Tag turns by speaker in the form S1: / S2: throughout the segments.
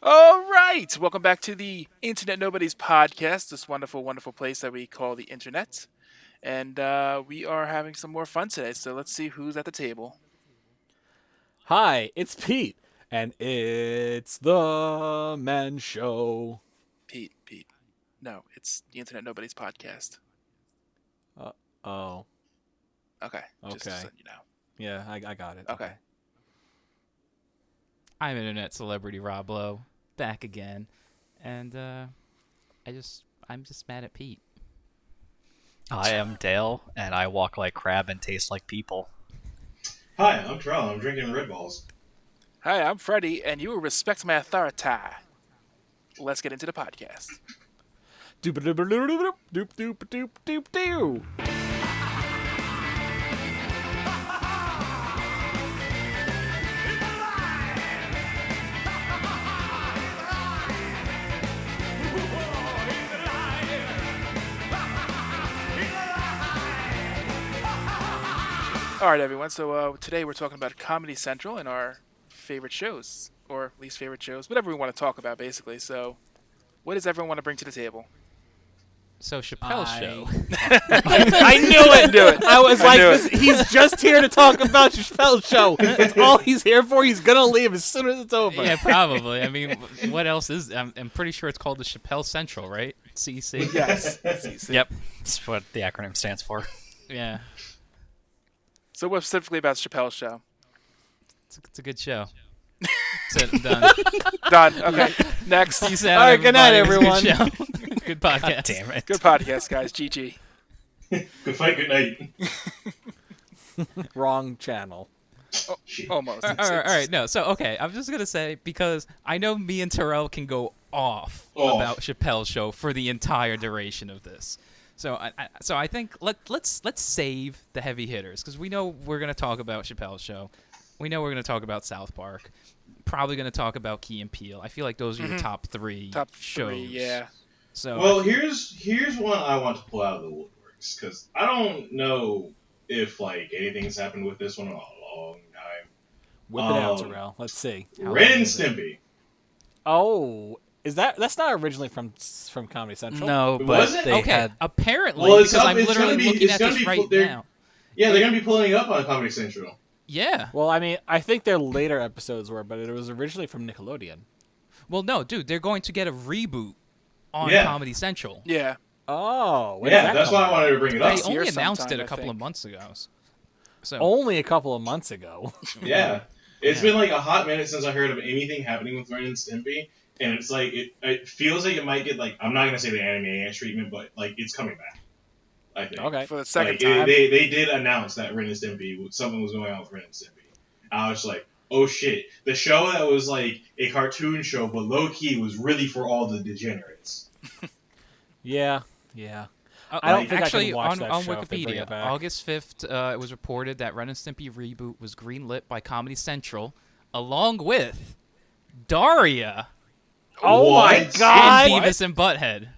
S1: All right, welcome back to the Internet Nobodies podcast, this wonderful, wonderful place that we call the Internet. And we are having some more fun today, so let's see who's at the table.
S2: Hi, it's Pete, and it's the Men Show.
S1: Pete. No, it's the Internet Nobodies podcast.
S2: Oh,
S1: Okay, just
S2: Okay.
S1: so you know.
S2: yeah, I got it.
S1: Okay.
S3: I'm internet celebrity Rob Lowe, back again, and I'm just mad at Pete.
S4: I am Dale, and I walk like crab and taste like people.
S5: Hi, I'm Terrell. I'm drinking Red Balls.
S1: Hi, I'm Freddie, and you will respect my authority. Let's get into the podcast.
S2: Doop doop doop doop doop doop doop doop.
S1: All right, everyone. So today we're talking about Comedy Central and our favorite shows, or least favorite shows, whatever we want to talk about, basically. So, what does everyone want to bring to the table?
S3: So Chappelle's show.
S2: I knew it. I was like, he's just here to talk about Chappelle's show. That's all he's here for. He's gonna leave as soon as it's over.
S3: Yeah, probably. I mean, what else is? I'm pretty sure it's called the Chappelle Central, right? CC.
S1: Yes.
S4: Yep, that's what the acronym stands for.
S3: Yeah,
S1: So, what specifically about Chappelle's show?
S3: it's a good show. That's it. I'm done.
S1: Done. Okay. Next.
S3: Peace out.
S2: All right, good night,
S3: everybody. It was a Good, show. Good podcast.
S4: Damn it.
S1: Good podcast, guys. GG.
S5: Good fight, good night.
S2: Wrong channel.
S5: Shit.
S1: Almost.
S3: All right. No. So okay, I'm just gonna say because I know me and Terrell can go off about Chappelle's show for the entire duration of this. So I think let's save the heavy hitters because we know we're gonna talk about Chappelle's show. We know we're gonna talk about South Park. Probably gonna talk about Key and Peele. I feel like those are your top three
S1: Top
S3: shows.
S1: three, yeah.
S3: So
S5: Well, here's one I want to pull out of the woodworks because I don't know if like anything's happened with this one in a long time.
S2: Whip it out, Terrell. Let's see.
S3: How
S5: Ren
S3: long
S5: and
S3: is it?
S5: Stimpy.
S2: Oh, that's not originally from Comedy Central?
S4: No, but
S5: Was it?
S4: they
S3: Okay,
S4: had.
S3: apparently,
S5: Well, it's
S3: because
S5: up-
S3: I'm
S5: it's
S3: literally
S5: gonna be-
S3: looking
S5: it's
S3: at
S5: gonna
S3: this
S5: be
S3: right
S5: they're-
S3: now.
S5: Yeah, they're gonna be pulling up on Comedy Central.
S3: Yeah.
S2: Well, I mean, I think their later episodes were, but it was originally from Nickelodeon.
S3: Well, no, dude, they're going to get a reboot on
S5: Yeah.
S3: Comedy Central.
S1: Yeah.
S2: Oh, when's
S5: Yeah,
S2: that
S5: that's
S2: coming
S5: why I
S2: out?
S5: wanted to bring it
S3: They
S5: up.
S1: Next year
S3: only announced
S1: sometime,
S3: it a
S1: I
S3: couple
S1: think.
S3: of months ago. So
S2: Only a couple of months ago.
S5: Yeah, it's
S3: Yeah.
S5: been like a hot minute since I heard of anything happening with Ren and Stimpy, and it's like it feels like it might get like I'm not gonna say the Animaniacs treatment, but like it's coming back. I think.
S2: Okay.
S1: For the second
S5: Like,
S1: time.
S5: they did announce that Ren and Stimpy, something was going on with Ren and Stimpy. I was like, oh shit. The show that was like a cartoon show, but low key was really for all the degenerates.
S2: Yeah. I don't think I
S3: actually
S2: can watch
S3: on,
S2: that
S3: on
S2: show if they bring
S3: Wikipedia,
S2: it back.
S3: August 5th, it was reported that Ren and Stimpy reboot was greenlit by Comedy Central, along with Daria
S2: Oh my
S5: What?
S2: God!
S3: and Beavis and Butthead.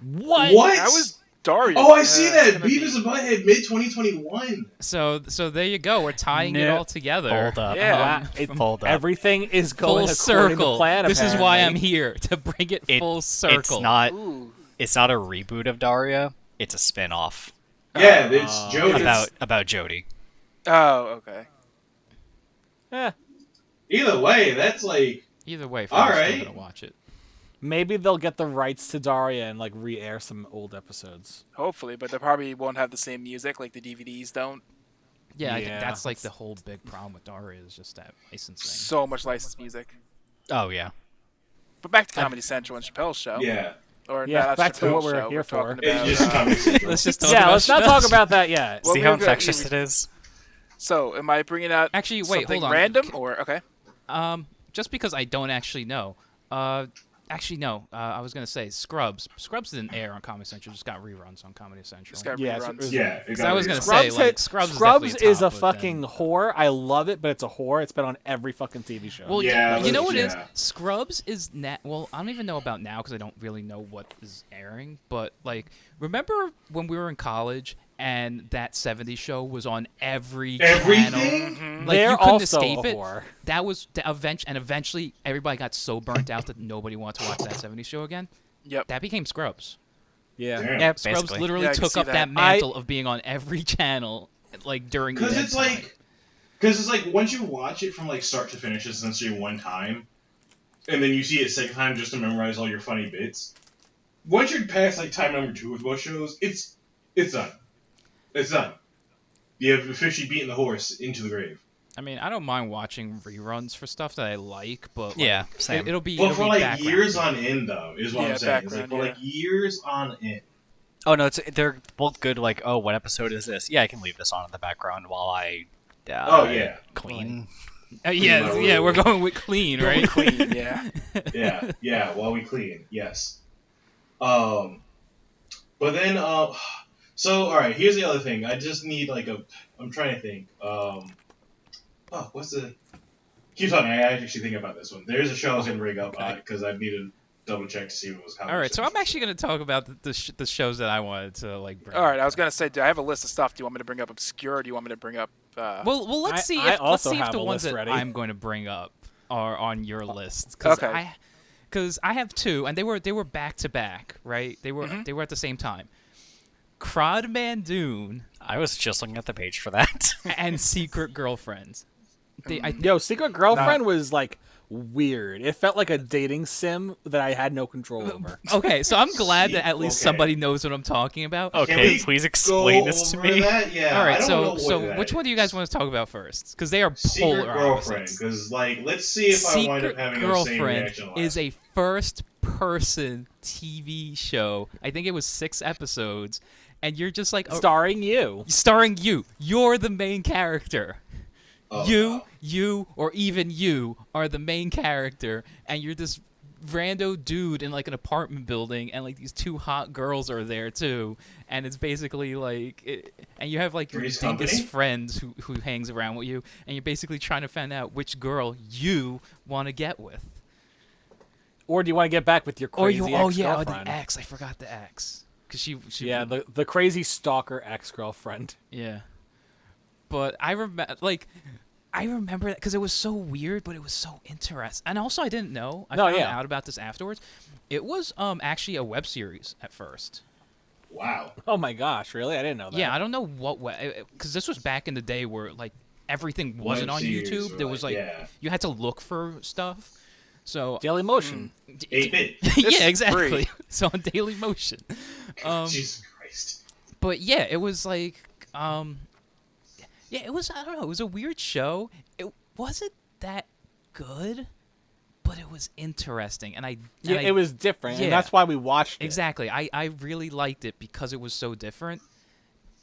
S2: What?
S1: That was Daria.
S5: Oh, I see
S1: It's
S5: that.
S1: gonna be-
S5: Beavis and Butthead mid 2021.
S3: So there you go. We're tying it
S4: No.
S3: all together.
S4: Hold up.
S1: Yeah.
S4: Hold up.
S2: Everything is
S3: Full
S2: going according
S3: circle.
S2: to plan.
S3: This is why I'm
S2: apparently.
S3: here to bring it full circle.
S4: It's not.
S1: Ooh.
S4: It's not a reboot of Daria. It's a spin-off
S5: Yeah, it's Jody.
S4: about Jody.
S1: Oh, okay.
S2: Eh,
S5: Either way, that's like
S3: Either way,
S5: All
S3: I'm
S5: right.
S3: still gonna watch it.
S2: maybe they'll get the rights to Daria and like re-air some old episodes.
S1: Hopefully, but they probably won't have the same music like the DVDs don't.
S3: Yeah, I think
S2: Yeah.
S3: that's like the whole big problem with Daria is just that licensing.
S1: So much licensed music.
S4: Oh yeah.
S1: But back to Comedy Central and Chappelle's show.
S5: yeah.
S1: Or
S2: Yeah,
S1: not
S2: back to
S1: Chappelle's
S2: what we're
S1: show.
S2: here for.
S1: talking
S5: It's
S1: about,
S5: just Comedy Central.
S3: Let's just talk
S2: Yeah,
S3: about
S2: let's not
S3: Chappelle's.
S2: talk about that yet.
S1: Well,
S4: See
S1: we
S4: how
S1: were gonna-
S4: infectious it is?
S1: So, am I bringing out
S3: Actually, wait,
S1: something
S3: hold on.
S1: random or okay?
S3: Just because I don't actually know. Actually, no. I was gonna say Scrubs. Scrubs didn't air on Comedy Central; just got reruns on Comedy Central.
S1: Just got
S2: Yeah,
S1: reruns.
S2: it's-
S5: Yeah.
S3: Because I was gonna say,
S2: Scrubs,
S3: like, Scrubs
S2: Scrubs
S3: definitely
S2: is a
S3: top, but
S2: fucking
S3: then-
S2: whore. I love it, but it's a whore. It's been on every fucking TV show.
S3: Well,
S5: Yeah,
S3: you know what it is?
S5: yeah.
S3: Scrubs is well, I don't even know about now because I don't really know what is airing. But like, remember when we were in college and that '70s show was on every
S5: Everything?
S3: channel. Like
S2: They're
S3: you couldn't
S2: also
S3: escape
S2: a
S3: it.
S2: whore.
S3: That was and eventually everybody got so burnt out that nobody wanted to watch that '70s show again.
S1: Yep.
S3: That became Scrubs.
S2: Yeah.
S5: Damn.
S4: Yeah,
S3: Scrubs
S4: basically.
S3: literally
S1: Yeah, I can
S3: took
S1: see
S3: up
S1: that.
S3: that mantle of being on every channel, like during
S5: Because
S3: dead
S5: it's
S3: time.
S5: like once you watch it from like start to finish, essentially one time, and then you see it a second time just to memorize all your funny bits. Once you're past like time number 2 with most shows, it's done. It's done. You have officially beaten the horse into the grave.
S3: I mean, I don't mind watching reruns for stuff that I like, but like,
S4: Yeah, same.
S3: it'll be
S5: But
S3: it'll
S5: for
S3: be
S5: like
S3: background
S5: years
S3: to it.
S5: on end, though, is what
S1: Yeah,
S5: I'm saying. It's like
S1: background,
S5: for like years on end.
S4: Oh no, they're both good. Like, oh, what episode is this? Yeah, I can leave this on in the background while I
S5: Oh yeah,
S4: clean.
S3: Yeah, we're going with clean, right?
S1: Clean, yeah.
S5: yeah. While we clean, yes. But then so all right. Here's the other thing. I just need like a. I'm trying to think. What's the? Keep talking. I actually think about this one. There's a show I was gonna bring up because I need to double check to see if it was.
S3: All right, so I'm actually going to talk about the shows that I wanted to like bring.
S1: All right, I was gonna say, do I have a list of stuff? Do you want me to bring up obscure? Or do you want me to bring up?
S3: Well, let's see.
S2: I
S3: Let's
S2: also
S3: see if
S2: have
S3: the
S2: a
S3: ones
S2: list
S3: that
S2: ready.
S3: I'm going to bring up are on your list.
S1: Okay.
S3: Because I have two, and they were back to back, right? They were at the same time. Crodman Dune
S4: I was just looking at the page for that.
S3: and Secret Girlfriend.
S2: Yo, Secret Girlfriend was like weird. It felt like a dating sim that I had no control over.
S3: Okay, so I'm glad that at least
S5: Okay.
S3: somebody knows what I'm talking about.
S5: Can
S4: Okay,
S5: we
S4: please
S5: go
S4: explain this to
S5: over
S4: me.
S5: That? Yeah.
S3: All right,
S5: I don't know
S3: so
S5: what that
S3: which one do you guys want to talk about first? Because they are
S5: Secret
S3: polar
S5: Girlfriend,
S3: opposites.
S5: because like, let's see if I wind up
S3: Secret
S5: having the same
S3: Girlfriend
S5: reaction.
S3: is a first-person TV show. I think it was 6 episodes, and you're just like
S2: Starring you.
S3: starring you. You're the main character.
S5: Oh,
S3: You, or even you are the main character, and you're this rando dude in like an apartment building, and like these 2 hot girls are there too, and it's basically like, and you have like your
S5: Three's
S3: dingus
S5: Company?
S3: friends who hangs around with you, and you're basically trying to find out which girl you want to get with.
S2: Or do you want to get back with your crazy
S3: or
S2: ex-girlfriend?
S3: the ex. I forgot the ex, because she
S2: Yeah, the crazy stalker ex-girlfriend.
S3: Yeah. But I remember that because it was so weird, but it was so interesting. And also, I didn't know. I found out about this afterwards. It was actually a web series at first.
S5: Wow.
S2: Oh my gosh, really? I didn't know that.
S3: Yeah, I don't know what way, because this was back in the day where like everything wasn't on
S5: series
S3: YouTube.
S5: were
S3: There was like you had to look for stuff. So
S2: Daily Motion.
S5: 8-bit.
S3: yeah,
S1: is
S3: exactly.
S1: free.
S3: So on Daily Motion.
S5: Jesus Christ.
S3: But yeah, it was like, yeah, it was. I don't know. It was a weird show. It wasn't that good, but it was interesting, and
S2: It was different,
S3: Yeah.
S2: and that's why we watched it.
S3: exactly. I really liked it because it was so different,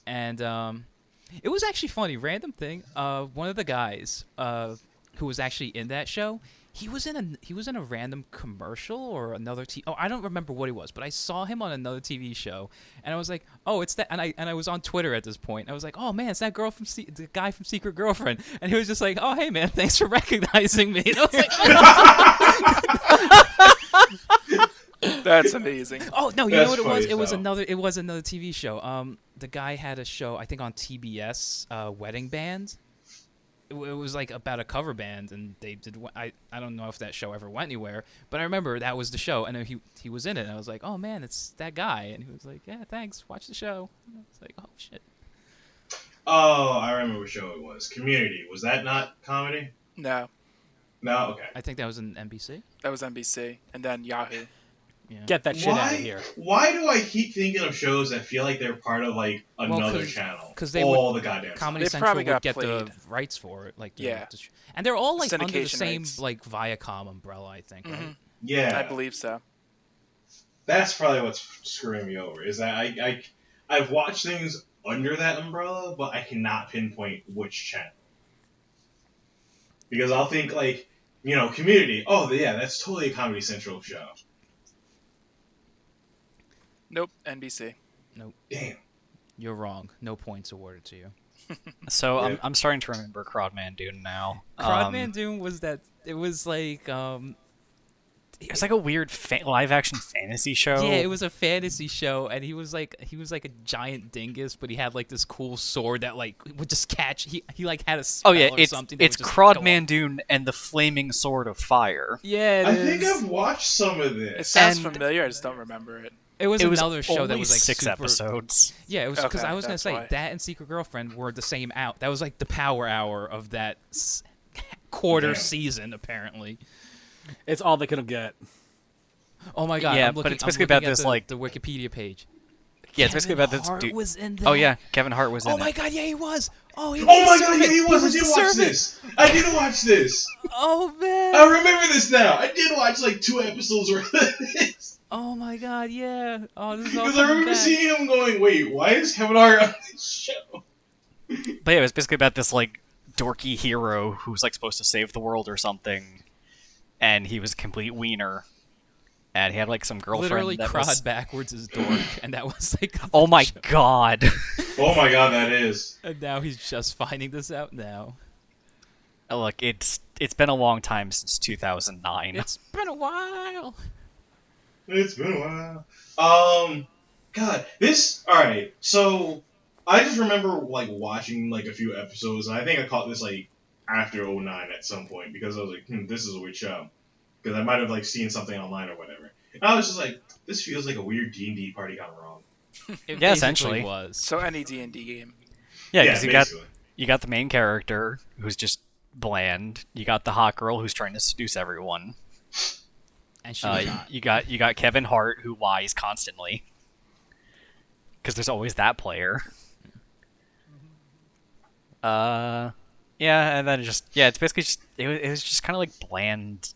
S3: and it was actually funny. Random thing. One of the guys who was actually in that show. He was in a random commercial or another I don't remember what he was, but I saw him on another TV show, and I was like, oh, it's that, and I was on Twitter at this point. And I was like, oh man, it's that girl from the guy from Secret Girlfriend, and he was just like, oh hey man, thanks for recognizing me. And I was like,
S1: That's amazing.
S3: oh no, you
S5: That's
S3: know what it was?
S5: funny
S3: It was
S5: as hell.
S3: another TV show. The guy had a show I think on TBS, Wedding Band. It was like about a cover band, and they did. I don't know if that show ever went anywhere, but I remember that was the show, and he was in it, and I was like, oh man, it's that guy, and he was like, yeah, thanks, watch the show. And I was like, oh shit.
S5: Oh, I remember what show it was. Community. Was that not comedy?
S1: No,
S5: No. Okay.
S3: I think that was an NBC.
S1: that was NBC, and then Yahoo.
S3: Yeah.
S2: Get that shit out of here.
S5: Why do I keep thinking of shows that feel like they're part of like another channel?
S3: Because they
S5: all
S3: would,
S5: the goddamn
S3: Comedy
S1: They
S3: Central
S1: probably
S3: would
S1: got
S3: get the
S1: played.
S3: rights for it, like
S1: Yeah.
S3: and they're all like under the
S1: Syndication
S3: same
S1: rights.
S3: like Viacom umbrella, I think, right?
S1: Mhm.
S5: Yeah,
S1: I believe so.
S5: that's probably what's screwing me over. Is that I've watched things under that umbrella, but I cannot pinpoint which channel. Because I'll think like, Community. Oh yeah, that's totally a Comedy Central show.
S1: Nope, NBC.
S5: Damn.
S3: You're wrong. No points awarded to you.
S4: So
S5: Yeah.
S4: I'm starting to remember Crodman Dune now.
S3: Crodman Dune was that. It was like
S4: It was like a weird live action fantasy show.
S3: Yeah, it was a fantasy show, and he was like a giant dingus, but he had like this cool sword that like would just catch. He like had a spell
S4: Oh yeah,
S3: or
S4: it's
S3: something. That
S4: it's
S3: would just
S4: Crod
S3: go up.
S4: Mandoon and the Flaming Sword of Fire.
S2: Yeah,
S5: I think I've watched some of
S1: It
S5: this.
S1: sounds
S4: And-
S1: familiar. I just don't remember it.
S3: It was
S4: It was
S3: another show that
S4: only
S3: was like
S4: 6
S3: super,
S4: episodes.
S3: Yeah, it was because
S1: Okay,
S3: I was gonna
S1: that's
S3: say
S1: why.
S3: that and Secret Girlfriend were the same out. That was like the power hour of that quarter
S5: Damn.
S3: season, apparently.
S2: it's all they could get.
S3: Oh my god!
S4: Yeah,
S3: I'm
S4: but
S3: looking,
S4: it's
S3: I'm
S4: basically
S3: looking
S4: about
S3: at
S4: this,
S3: the,
S4: like-
S3: the Wikipedia page.
S4: Yeah, it's basically about
S3: Kevin
S4: this
S3: Hart
S4: dude.
S3: was in
S4: Oh
S3: that.
S4: yeah, Kevin Hart was in
S3: Oh my
S4: it.
S3: god! Yeah, he was. Oh, he was.
S5: Oh my
S3: the
S5: god, yeah,
S3: servant.
S5: he was. I
S3: the
S5: did watch
S3: servant.
S5: this. I did watch this.
S3: Oh man.
S5: I remember this now. I did watch like 2 episodes worth of this.
S3: Oh my god, yeah. Oh, this is all
S5: Because I
S3: coming
S5: remember
S3: back.
S5: seeing him going, wait, why is Kevin Hart on this show?
S4: But yeah, it was basically about this like dorky hero who's like supposed to save the world or something, and he was a complete wiener, and he had like some girlfriend
S3: Literally
S4: that
S3: crod
S4: was.
S3: backwards is dork, and that was like.
S4: Oh my
S3: show.
S4: god!
S5: Oh my god, that is.
S3: And now he's just finding this out now.
S4: Look, it's been a long time since 2009.
S3: It's been a while.
S5: It's been a while. God, this. Alright, so I just remember like watching like a few episodes, and I think I caught this like after '09 at some point because I was like, this is a weird show. Because I might have like seen something online or whatever. And I was just like, this feels like a weird D&D party gone wrong.
S3: It
S4: Yeah,
S3: basically
S4: essentially.
S3: was.
S1: So any D&D game.
S4: Yeah, because
S5: basically.
S4: you got the main character who's just bland. You got the hot girl who's trying to seduce everyone.
S3: And she was hot.
S4: You got Kevin Hart who lies constantly. Because there's always that player. Yeah, and then it's basically just it was just kind of like bland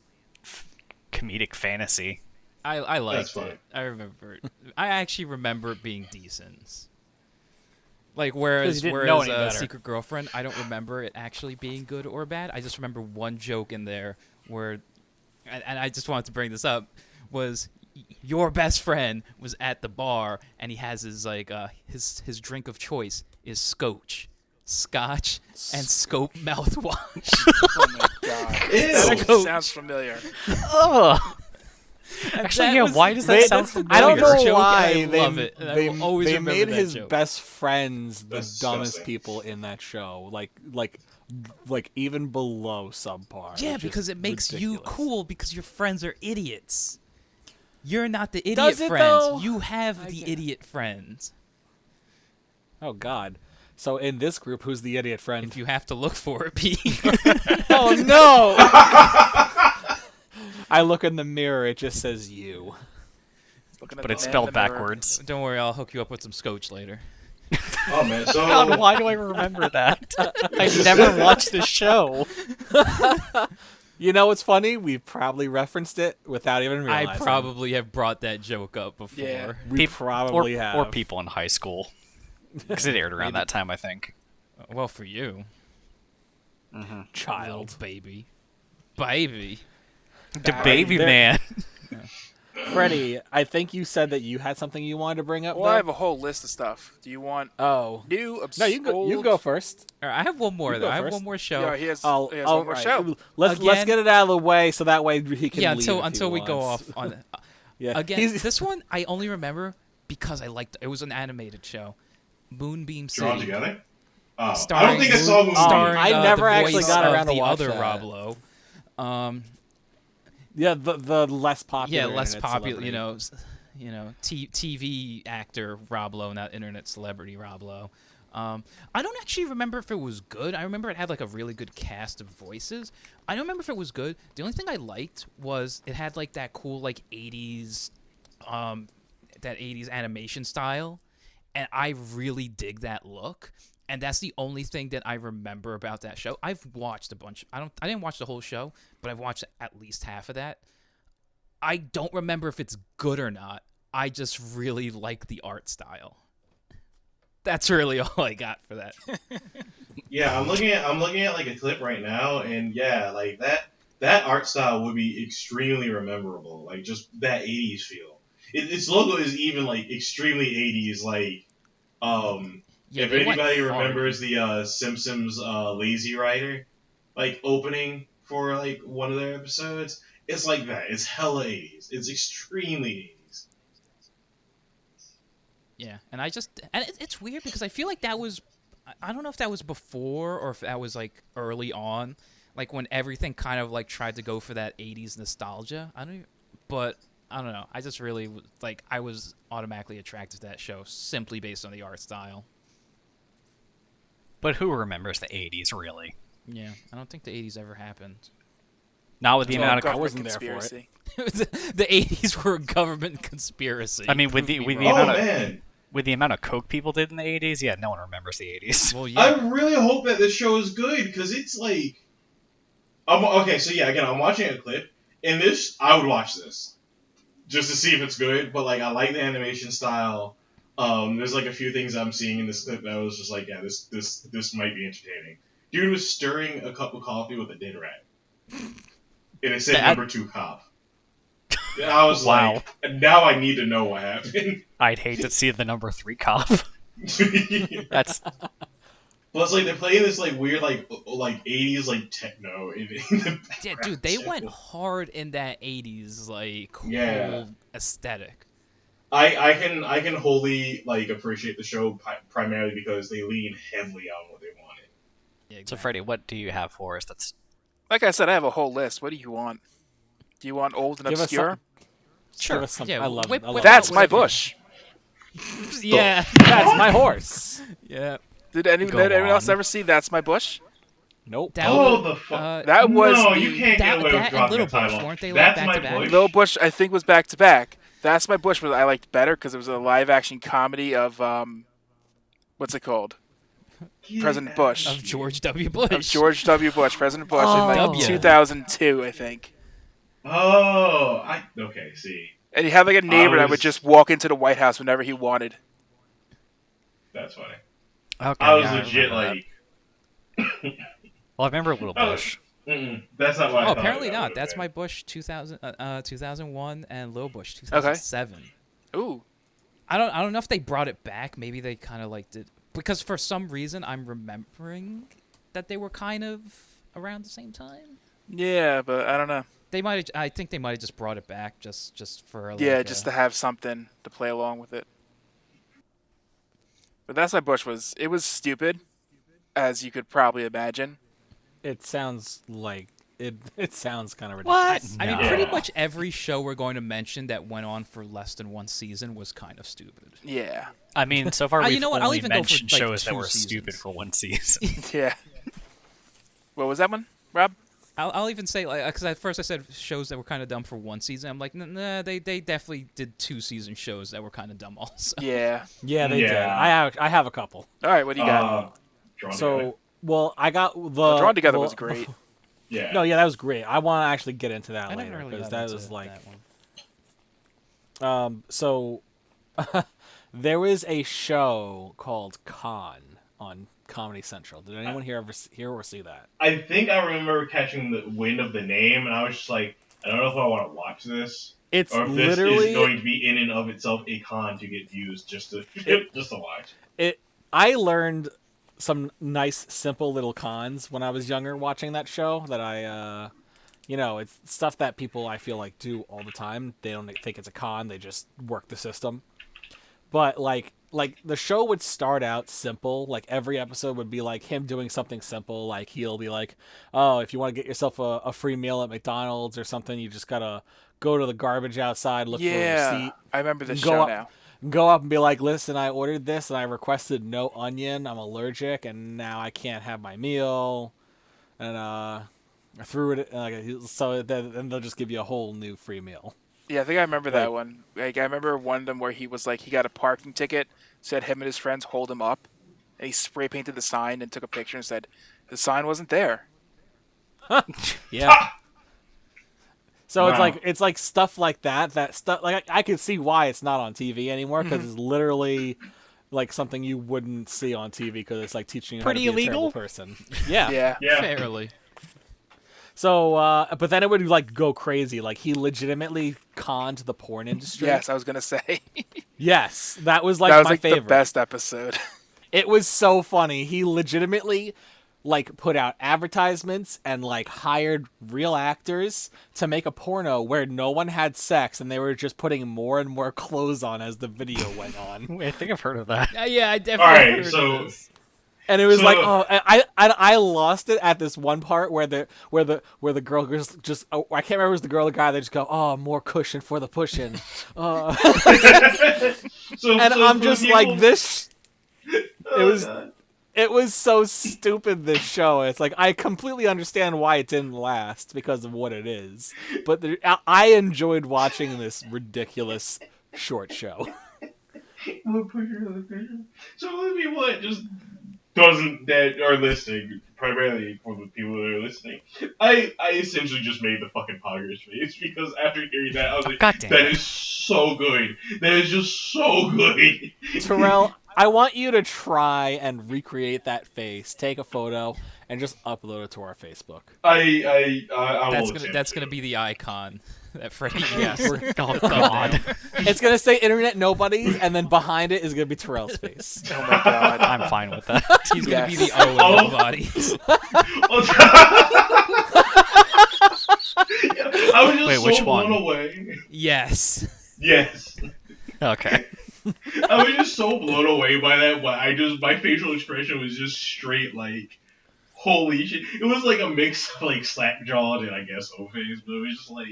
S4: comedic fantasy.
S3: I liked
S5: fine.
S3: it. I remember it. I actually remember it being decent. Like whereas
S2: you didn't know any better.
S3: Secret Girlfriend, I don't remember it actually being good or bad. I just remember one joke in there where, and I just wanted to bring this up, was your best friend was at the bar and he has his like his drink of choice is scotch, and scope mouthwash.
S1: Oh my god.
S5: Ew.
S1: That actually
S3: Coach.
S1: sounds familiar.
S4: Ugh. Actually,
S3: That
S4: yeah.
S3: was-
S4: Why does that
S2: They-
S4: sound familiar?
S2: I don't know
S3: Joke,
S2: why
S3: and I love it, and I
S2: they
S3: will always remember
S2: made
S3: that
S2: his
S3: joke.
S2: best friends the
S5: That's
S2: dumbest
S5: disgusting.
S2: people in that show. Like even below subpar.
S3: Yeah,
S2: It's just
S3: because it makes you
S2: ridiculous.
S3: cool because your friends are idiots. You're not the idiot
S2: Does it,
S3: friends.
S2: though?
S3: You have
S2: I
S3: the
S2: get-
S3: idiot friends.
S2: Oh God. So in this group, who's the idiot friend?
S3: If you have to look for it, Pete.
S2: Oh no! I look in the mirror. It just says you.
S1: Looking at
S4: But
S1: the
S4: it's
S1: man in
S4: spelled
S1: the mirror.
S4: backwards.
S3: Don't worry, I'll hook you up with some scotch later.
S5: Oh man, so
S4: God, why do I remember that? I never watched the show.
S2: You know what's funny? We probably referenced it without even realizing.
S3: I probably have brought that joke up before.
S1: Yeah.
S2: We probably
S4: or,
S2: have.
S4: or people in high school, because it aired around that time, I think.
S3: Well, for you,
S2: Child.
S3: little baby.
S4: The baby
S2: there-
S4: man.
S2: Freddie, I think you said that you had something you wanted to bring up.
S1: Well,
S2: though?
S1: I have a whole list of stuff. Do you want
S2: Oh.
S1: new,
S2: No, you go. You go first.
S3: All right, I have one more.
S2: You go
S3: I have
S2: first.
S3: one more show.
S1: Yeah, he has
S2: Oh,
S1: one more
S2: right.
S1: show.
S2: Let's
S3: Again-
S2: get it out of the way so that way he can.
S3: Yeah,
S2: leave if
S3: until
S2: he
S3: we go
S2: wants.
S3: off on.
S2: Yeah.
S3: Again,
S2: He's-
S3: this one I only remember because I liked. It was an animated show, Moonbeam City.
S5: drawn together. Oh, I
S3: Starring
S5: don't think I saw Moonbeam.
S3: starring,
S2: I never
S3: the
S2: actually
S3: voice
S2: got
S3: of
S2: around to
S3: the
S2: watch
S3: other
S2: that.
S3: Rob Lowe.
S2: Yeah, the less popular.
S3: Yeah, less
S2: internet
S3: popular.
S2: celebrity.
S3: TV actor Rob Lowe, not internet celebrity Rob Lowe. I don't actually remember if it was good. I remember it had like a really good cast of voices. I don't remember if it was good. The only thing I liked was it had like that cool like 80s animation style, and I really dig that look. And that's the only thing that I remember about that show. I've watched a bunch. I didn't watch the whole show, but I've watched at least half of that. I don't remember if it's good or not. I just really like the art style. That's really all I got for that.
S5: Yeah, I'm looking at like a clip right now, and yeah, like that art style would be extremely memorable. Like just that '80s feel. Its logo is even like extremely '80s. Like,
S3: Yeah,
S5: if
S3: they went
S5: anybody
S3: hard.
S5: remembers the Simpsons Lazy Rider, like opening for like one of their episodes, It's like that. It's hella 80s. It's extremely 80s.
S3: Yeah, and it's weird because I feel like that was, I don't know if that was before or if that was like early on, like when everything kind of like tried to go for that 80s nostalgia. But I don't know. I just really like, I was automatically attracted to that show simply based on the art style.
S4: But who remembers the 80s, really?
S3: Yeah, I don't think the 80s ever happened.
S4: Not with the amount of...
S1: Government
S2: wasn't there for it.
S1: conspiracy.
S3: The 80s were a government conspiracy.
S4: I mean, with the
S3: Prove me
S5: Oh,
S3: wrong.
S4: amount of...
S5: man.
S4: With the amount of coke people did in the 80s, yeah, no one remembers the 80s.
S3: Well, yeah.
S5: I really hope that this show is good, because it's like... okay, so yeah, again, I'm watching a clip, and I would watch this. Just to see if it's good, but like, I like the animation style. There's like a few things I'm seeing in this clip that I was just like, yeah, this might be entertaining. Dude was stirring a cup of coffee with a dead rat. And it said
S4: That-
S5: number 2 cop. And I was
S4: Wow.
S5: like, now I need to know what happened.
S4: I'd hate to see the number 3 cop. That's...
S5: Plus, like, they're playing this like weird like 80s like techno in the
S3: Yeah,
S5: background.
S3: dude, they went hard in that 80s like
S5: Yeah.
S3: whole aesthetic.
S5: I can wholly like appreciate the show primarily because they lean heavily on what they wanted.
S3: Yeah,
S4: So,
S3: exactly.
S4: Freddie, what do you have for us that's...
S1: Like I said, I have a whole list. What do you want? Do you want old and
S2: Give us
S1: obscure?
S2: Give us something.
S3: Yeah,
S2: I love
S3: whip-
S2: I love
S3: whip-
S1: That's
S2: it.
S1: my bush.
S3: Yeah.
S2: That's my horse.
S3: Yeah.
S1: Did
S2: Go
S1: anyone else
S2: on.
S1: ever see That's My Bush?
S2: Nope.
S3: That
S5: Oh,
S3: was,
S5: the fuck.
S1: That was
S5: no,
S1: the-
S5: you can't get away with
S3: that and
S5: dropping
S3: Little
S5: the title.
S3: Bush, weren't they, like,
S5: That's
S3: back
S5: my
S3: to back?
S5: bush.
S1: Little Bush, I think, was back to back. That's My Bush was I liked better because it was a live action comedy of what's it called?
S5: Get
S1: President
S5: out
S1: Bush.
S3: of George W. Bush.
S1: Of George W. Bush, President Bush,
S2: Oh.
S1: in like
S3: W.
S1: 2002, I think.
S5: Oh, okay. See,
S1: And he had like a neighbor that would
S5: was-
S1: just walk into the White House whenever he wanted.
S5: that's funny.
S4: Okay,
S5: I was
S4: yeah,
S5: legit
S4: remember
S5: like,
S4: that. Well, I remember Little Bush.
S5: that's not what I
S3: Oh,
S5: thought.
S3: apparently
S5: that
S3: not.
S5: would've
S3: That's
S5: been.
S3: My Bush 2001 and Little Bush 2007.
S1: Ooh.
S3: I don't know if they brought it back. Maybe they kind of like did, because for some reason I'm remembering that they were kind of around the same time.
S1: Yeah, but I don't know.
S3: I think they might have just brought it back just for like,
S1: Yeah, just to have something to play along with it. But That's My Bush was stupid, as you could probably imagine.
S2: It sounds like it. It sounds kind of
S3: I
S2: ridiculous.
S3: mean,
S5: No.
S3: pretty much every show we're going to mention that went on for less than one season was kind of stupid.
S1: Yeah.
S4: I mean, so far
S3: You
S4: we've
S3: know what, I'll
S4: only
S3: even go for,
S4: mentioned
S3: like,
S4: shows that
S3: 2
S4: were stupid
S3: seasons.
S4: for one season.
S1: Yeah. What was that one, Rob?
S3: I'll even say, like, because at first I said shows that were kind of dumb for one season. I'm like, nah, they definitely did 2-season shows that were kind of dumb also.
S1: Yeah.
S2: Yeah, they did.
S5: Yeah.
S2: I have a couple.
S1: All right, what do you got?
S5: Drawn Together.
S2: So, well, I got the
S1: Drawn Together
S2: well,
S1: was great.
S5: yeah.
S2: No, yeah, that was great. I want to actually get into that
S3: I never
S2: later
S3: really
S2: because
S3: got
S2: that
S3: into
S2: was like,
S3: that one.
S2: so there was a show called Con on Comedy Central. Did anyone here ever hear or see that?
S5: I think I remember catching the wind of the name, and I was just like, I don't know if I want to watch this,
S2: It's
S5: or if this
S2: literally
S5: is going to be in and of itself a con to get views just to just to watch.
S2: I learned some nice, simple little cons when I was younger watching that show that I, it's stuff that people I feel like do all the time. They don't think it's a con. They just work the system. But like the show would start out simple. Like every episode would be like him doing something simple. Like he'll be like, oh, if you want to get yourself a free meal at McDonald's or something, you just gotta go to the garbage outside, look for a
S1: Yeah.
S2: receipt.
S1: I remember this
S2: Go
S1: show
S2: up-
S1: now.
S2: Go up and be like, listen, I ordered this and I requested no onion. I'm allergic and now I can't have my meal. And I threw it. So then they'll just give you a whole new free meal.
S1: Yeah, I think I remember that
S2: Like-
S1: one. Like I remember one of them where he was like he got a parking ticket, said him and his friends hold him up, and he spray painted the sign and took a picture and said the sign wasn't there.
S2: Yeah. So
S5: Wow.
S2: it's like stuff like that. That stuff like I can see why it's not on TV anymore because it's literally like something you wouldn't see on TV because it's like teaching you
S4: Pretty
S2: how to be a
S4: illegal?
S2: terrible person. Yeah.
S1: Yeah.
S5: Yeah.
S3: Fairly.
S2: So, but then it would like go crazy. Like he legitimately conned the porn industry.
S1: Yes, I was gonna say
S2: Yes, that was like
S1: that was
S2: my
S1: like
S2: favorite.
S1: the best episode.
S2: It was so funny. He legitimately like put out advertisements and like hired real actors to make a porno where no one had sex and they were just putting more and more clothes on as the video went on.
S4: Wait, I think I've heard of that.
S3: Yeah, I definitely
S5: Alright,
S3: heard
S5: so-
S3: of this.
S2: And it was
S5: So-
S2: like, oh, I lost it at this one part where the girl just oh, I can't remember if it was the girl or the guy. They just go, oh, more cushion for the pushing,
S5: So,
S2: and
S5: so
S2: I'm
S5: for
S2: just
S5: people-
S2: like this.
S5: Oh,
S2: God. It was so stupid, this show. It's like, I completely understand why it didn't last because of what it is. But I enjoyed watching this ridiculous short show.
S5: So let me what just doesn't that are listening primarily for the people that are listening. I essentially just made the fucking poggers face because after hearing that I was like,
S4: God damn
S5: that
S4: it.
S5: is so good. That is just so good.
S2: Terrell, I want you to try and recreate that face. Take a photo and just upload it to our Facebook.
S5: I will.
S3: That's gonna be the icon that Freddie
S2: Yes.
S3: uses.
S4: Oh God.
S2: It's gonna say Internet Nobodies, and then behind it is gonna be Terrell's face.
S1: Oh my god.
S4: I'm fine with that.
S3: He's gonna be
S1: Yes.
S3: the O in
S5: Oh.
S3: Nobodies.
S5: I was just
S4: Wait,
S5: so
S4: which
S5: blown
S4: one?
S5: away.
S3: Yes.
S5: Yes.
S4: Okay.
S5: I was just so blown away by that. My facial expression was just straight like, holy shit. It was like a mix of like slack jawed and I guess O face, but it was just like,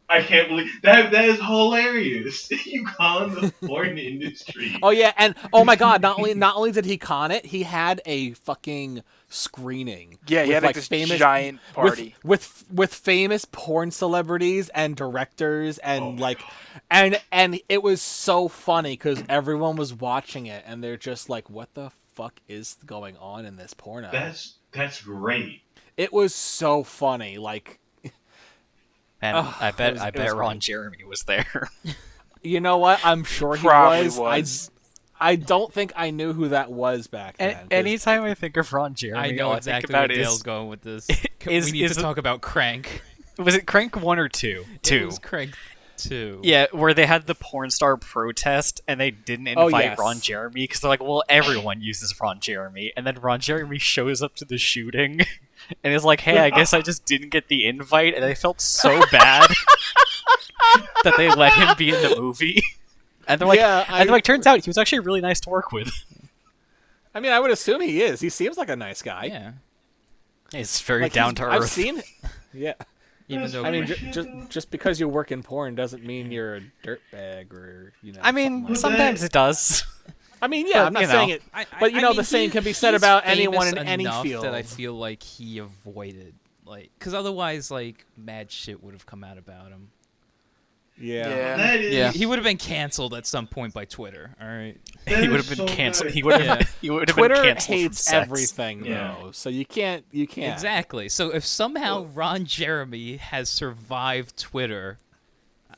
S5: I can't believe that. That is hilarious. You con the porn industry.
S2: Oh yeah, and oh my god, not only did he con it, he had a fucking screening.
S1: Yeah, he
S2: with,
S1: had like this giant party.
S2: with famous porn celebrities and directors and and it was so funny because everyone was watching it and they're just like, what the fuck is going on in this porno?
S5: That's great.
S2: It was so funny, like.
S4: And
S2: Oh,
S4: I bet
S2: it was
S4: Ron
S2: great.
S4: Jeremy was there.
S2: You know what? I'm sure he
S1: Probably
S2: was.
S1: was.
S2: I don't think I knew who that was back then. 'cause-
S4: Anytime I think of Ron Jeremy,
S3: I know
S4: all
S3: exactly
S4: I
S3: where
S4: think
S3: Dale's
S4: about
S3: going with this.
S4: is-
S3: We need
S4: is
S3: to talk about Crank.
S4: was it Crank 1 or 2?
S3: It
S4: 2.
S3: was Crank 2.
S4: Yeah, where they had the porn star protest and they didn't
S2: Oh,
S4: invite
S2: yes.
S4: Ron Jeremy because they're like, well, everyone uses Ron Jeremy. And then Ron Jeremy shows up to the shooting and is like, hey, I guess I just didn't get the invite. And I felt so bad that they let him be in the movie. And they're like, turns out he was actually really nice to work with.
S2: I mean, I would assume he is. He seems like a nice guy.
S3: Yeah.
S4: He's very
S2: Like,
S4: down to earth.
S2: I've seen. Yeah.
S3: Even though
S2: I mean, just because you work in porn doesn't mean you're a dirtbag or
S4: I mean,
S2: something like
S4: sometimes it does.
S2: that. I mean, yeah,
S4: but,
S2: I'm not
S4: you know.
S2: saying it. But you know, the
S3: mean,
S2: same can be said
S3: he's
S2: about anyone in
S3: famous
S2: any
S3: enough
S2: field.
S3: that I feel like he avoided, like, because otherwise, like, mad shit would have come out about him.
S2: Yeah.
S1: Yeah.
S5: That is,
S4: Yeah.
S3: He would have been canceled at some point by Twitter. All right.
S5: that
S4: He would
S5: is
S4: have been
S5: so
S4: canceled.
S5: good.
S4: He would have.
S3: Yeah.
S4: He would have been
S2: Twitter
S4: canceled from
S2: hates
S4: sex.
S2: everything,
S5: Yeah.
S2: though. So you can't.
S3: Exactly. So if somehow Ron Jeremy has survived Twitter,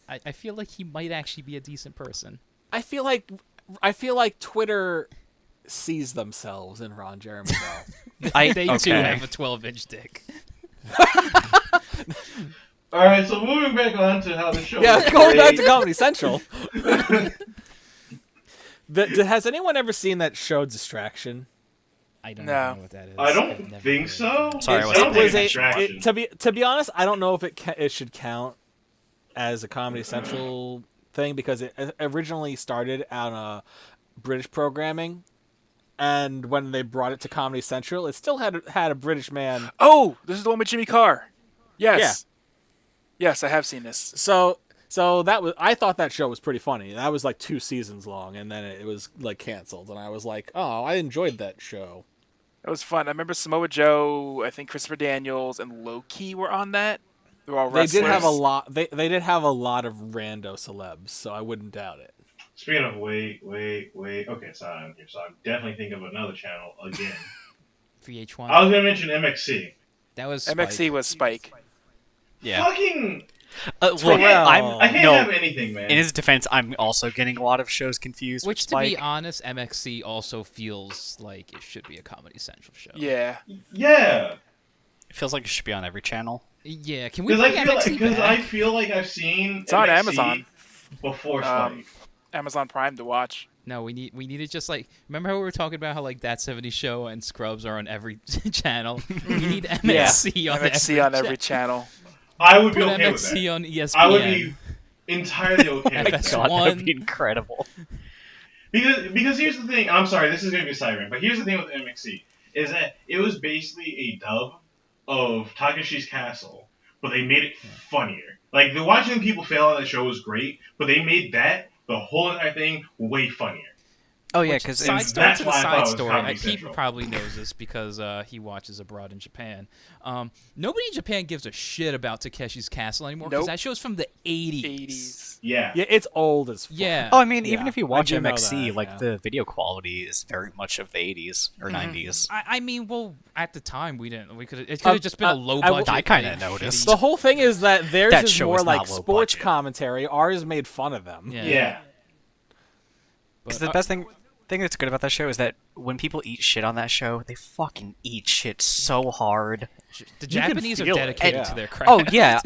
S3: I feel like he might actually be a decent person.
S2: I feel like Twitter sees themselves in Ron Jeremy. Though.
S3: They too
S4: okay.
S3: have a 12-inch dick.
S5: All right, so moving back on to how the show.
S2: Yeah,
S5: was
S2: going back
S5: made.
S2: to Comedy Central. Has anyone ever seen that show Distraction?
S3: I don't
S1: No.
S3: know what that is.
S5: I
S3: I've
S5: don't
S3: never
S5: think
S3: heard
S5: so.
S3: of it.
S4: Sorry, I
S5: It
S4: wasn't
S5: sounds
S2: It
S5: like
S2: was
S5: a
S2: a
S5: distraction.
S2: to be honest, I don't know if it should count as a Comedy Central thing because it originally started on a British programming, and when they brought it to Comedy Central, it still had a British man.
S1: Oh, this is the one with Jimmy Carr. Yes. Yes, I have seen this.
S2: So that was, I thought that show was pretty funny. That was like 2 seasons long, and then it was like canceled, and I was like, oh, I enjoyed that show.
S1: It was fun. I remember Samoa Joe, I think Christopher Daniels, and Loki were on that. They were all
S2: They did
S1: wrestlers.
S2: have a lot. They did have a lot of rando celebs, so I wouldn't doubt it.
S5: Speaking of wait. Okay, so I'm here. So I'm definitely thinking of another channel again.
S3: VH1.
S5: I was gonna mention MXC.
S3: That was
S1: MXC
S3: Spike.
S1: was Spike.
S4: Yeah.
S5: Fucking.
S4: Look,
S2: Terrell.
S5: I can't
S4: no.
S5: have anything, man.
S4: In his defense, I'm also getting a lot of shows confused.
S3: Which,
S4: with
S3: to be
S4: Spike.
S3: honest, MXC also feels like it should be a Comedy Central show.
S1: Yeah.
S5: Yeah,
S4: It feels like it should be on every channel.
S3: Yeah, can we
S5: because
S3: bring
S5: I
S3: MXC back?
S5: feel like I've seen.
S1: It's on
S5: MXC
S1: Amazon.
S5: before Spike.
S1: Amazon Prime to watch.
S3: No, we need to just like remember how we were talking about how like That 70s Show and Scrubs are on every channel. We need MXC on
S1: MXC on every channel.
S5: I would be
S3: Put
S5: okay with that.
S3: MXC on ESPN.
S5: I would be entirely okay with
S3: FS1.
S5: that.
S4: God, that would be incredible.
S5: Because here's the thing. I'm sorry, this is going to be a side rant, but here's the thing with MXC is that it was basically a dub of Takeshi's Castle, but they made it funnier. Like the watching people fail on that show was great, but they made the whole entire thing way funnier.
S4: Oh yeah,
S3: Which,
S4: because
S3: side story
S5: that's
S3: to the
S5: why I thought it
S3: side
S5: was
S3: story.
S5: Comedy
S3: Pete
S5: Central.
S3: probably knows this because he watches abroad in Japan. Nobody in Japan gives a shit about Takeshi's Castle anymore because
S1: Nope.
S3: that show's from the 80s.
S1: 80s.
S5: Yeah.
S2: Yeah, it's old as fuck.
S3: Yeah.
S4: oh, I mean, even
S2: Yeah,
S4: if you
S2: I
S4: watch
S2: do know
S4: MXC,
S2: that,
S4: like
S2: yeah.
S4: the video quality is very much of the 80s or 90s.
S3: I mean, well, at the time we didn't. We could. It could have just been a low budget.
S4: I kinda
S3: like,
S4: noticed.
S2: The whole thing is that theirs
S4: That
S2: is
S4: show
S2: more
S4: is
S2: like
S4: not low
S2: sports
S4: budget.
S2: commentary. Ours made fun of them.
S3: Yeah.
S5: Yeah.
S4: Because
S3: But,
S4: the best thing that's good about that show is that when people eat shit on that show, they fucking eat shit so hard.
S3: The
S2: You can
S3: Japanese are
S2: feel it,
S3: dedicated
S2: yeah.
S3: to their craft.
S4: Oh yeah,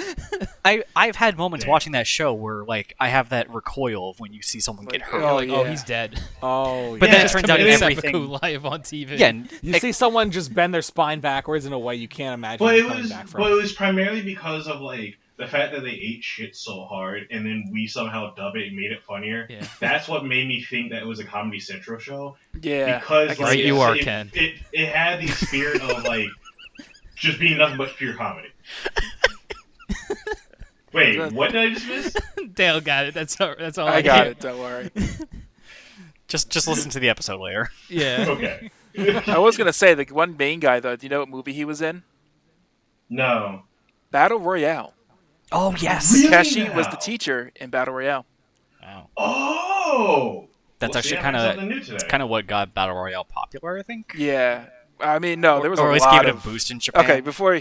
S4: I've had moments watching that show where like I have that recoil of when you see someone get hurt.
S3: You're like, oh,
S1: yeah.
S3: he's dead.
S2: Oh,
S4: But
S2: yeah.
S4: then it turns out
S3: Committed
S4: everything.
S3: seppuku live on TV.
S4: Yeah, and
S2: You see someone just bend their spine backwards in a way you can't imagine
S5: But
S2: them
S5: it
S2: coming
S5: was
S2: back from.
S5: but it was primarily because of like the fact that they ate shit so hard and then we somehow dub it and made it funnier.
S3: Yeah.
S5: That's what made me think that it was a Comedy Central show.
S1: Yeah.
S5: Because
S1: I can
S5: like
S3: Right,
S1: see
S3: you
S1: it.
S3: are,
S5: it,
S3: Ken.
S5: It had the spirit of like just being nothing but pure comedy. Wait, what did I just miss?
S3: Dale got it. That's all.
S1: I got
S3: get.
S1: it. Don't worry.
S4: just listen to the episode later.
S3: Yeah.
S5: Okay.
S1: I was gonna say the one main guy though. Do you know what movie he was in?
S5: No.
S1: Battle Royale.
S4: Oh yes,
S5: Really?
S1: Takeshi was the
S5: now?
S1: teacher in Battle Royale.
S3: Wow.
S5: Oh.
S4: that's
S5: Well,
S4: actually
S5: see, I
S4: kind
S5: learned
S4: of
S5: something new today.
S4: it's kind of what got Battle Royale popular, I think.
S1: Yeah. I mean, no, there was
S4: or
S1: a
S4: at least
S1: lot
S4: gave it a
S1: of.
S4: boost in Japan.
S1: Okay, before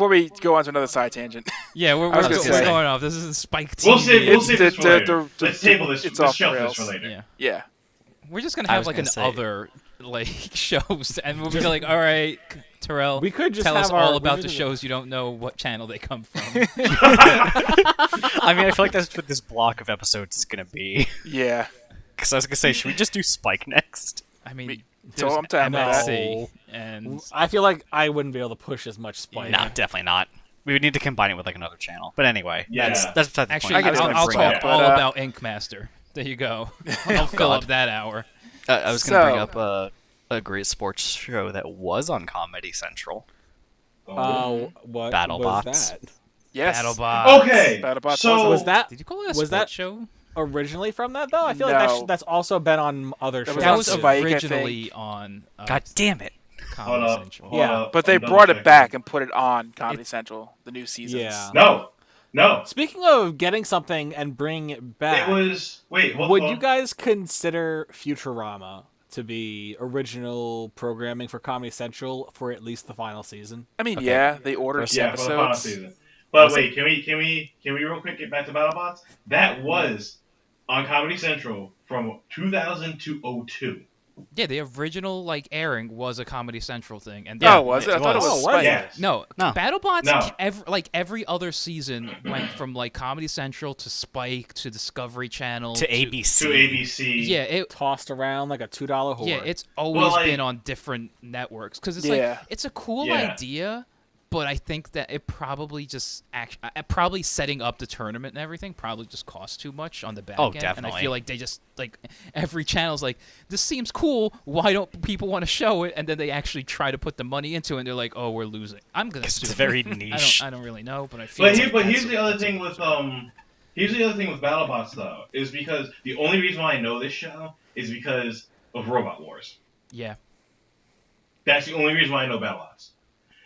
S1: we go on to another side tangent.
S3: Yeah, we're
S1: I was
S3: just
S1: gonna say-
S3: going off. This is Spike TV.
S5: We'll save
S1: It's
S5: this for
S1: the-
S5: later.
S1: the-
S5: Let's table this.
S1: it's
S5: Let's
S1: off the
S5: shelf this
S1: rails.
S5: for later.
S3: Yeah.
S1: Yeah.
S3: We're just gonna
S4: I
S3: have
S4: was
S3: like
S4: gonna
S3: an
S4: say-
S3: other like shows, and we'll be like, all right, Terrell,
S2: We could just
S3: tell us
S2: have our
S3: all about the
S2: original-
S3: shows you don't know what channel they come from.
S4: I mean, I feel like that's what this block of episodes is gonna be.
S1: Yeah.
S4: Because I was gonna say, should we just do Spike next?
S3: I mean,
S1: So
S3: there's
S1: I'm down with that.
S3: MSC, and
S2: I feel like I wouldn't be able to push as much spike.
S4: No, definitely not. We would need to combine it with like another channel. But anyway,
S5: Yeah.
S4: that's beside the
S3: actually,
S4: point.
S1: I
S4: I
S1: can
S4: was
S3: I'll
S4: gonna
S1: bring
S3: talk
S1: up,
S3: all
S1: but,
S3: about Ink Master. There you go. I'll fill
S4: God.
S3: up that hour.
S4: I was gonna bring
S1: So-
S4: up a great sports show that was on Comedy Central.
S2: What
S4: BattleBots.
S2: was that?
S1: Yes.
S3: BattleBots.
S5: Okay.
S1: BattleBots
S5: so
S2: Was that
S3: Did you call it a
S2: Was
S3: sports
S2: that-
S3: show?
S2: originally from that though? I feel like
S1: No.
S2: that's also been on other
S1: That
S2: shows.
S1: was
S3: That
S1: on
S3: was
S2: too.
S1: Spike, I
S3: originally on
S4: God damn it!
S3: Comedy
S5: Hold up.
S3: Central.
S5: Hold
S2: Yeah.
S5: up.
S1: But they
S5: I'm
S1: brought it
S5: double-checking.
S1: back and put it on Comedy Central, the new seasons.
S2: Yeah.
S5: No.
S2: Speaking of getting something and bringing it back,
S5: It was. Wait. What?
S2: would
S5: hold
S2: you
S5: on.
S2: guys consider Futurama to be original programming for Comedy Central for at least the final season?
S1: I mean,
S4: Okay.
S1: yeah, they ordered
S4: First-
S1: some
S5: Yeah, for the final
S1: episodes.
S5: season. But
S2: Was
S5: wait, can we real quick get back to BattleBots? That was on Comedy Central from 2000 to 02.
S3: Yeah, the original like airing was a Comedy Central thing, and
S1: Oh, was it? I thought it
S2: was.
S1: was
S2: Oh, was
S1: Spike.
S2: it?
S5: Yes.
S3: No,
S4: No.
S3: BattleBots.
S5: No.
S3: Every other season went from like Comedy Central to Spike to Discovery Channel
S4: To ABC.
S5: To ABC.
S3: Yeah, it.
S2: Tossed around like a $2 whore.
S3: Yeah, it's always
S5: Well, like-
S3: been on different networks because it's
S1: Yeah.
S3: like it's a cool
S5: Yeah.
S3: idea, but I think that it probably just probably setting up the tournament and everything probably just costs too much on the back
S4: Oh,
S3: end. And
S4: definitely.
S3: I feel like they just like every channel's like, this seems cool. Why don't people want to show it? And then they actually try to put the money into it, and they're like, oh, we're losing. I'm gonna.
S4: 'Cause
S3: sue
S4: it's
S3: them.
S4: very niche.
S3: I don't really know, but I feel.
S5: But,
S3: like
S5: here's
S3: that's
S5: the
S3: a-
S5: other
S3: that's a
S5: thing
S3: good
S5: with
S3: one.
S5: here's the other thing with BattleBots though is because the only reason why I know this show is because of Robot Wars.
S3: Yeah.
S5: That's the only reason why I know BattleBots.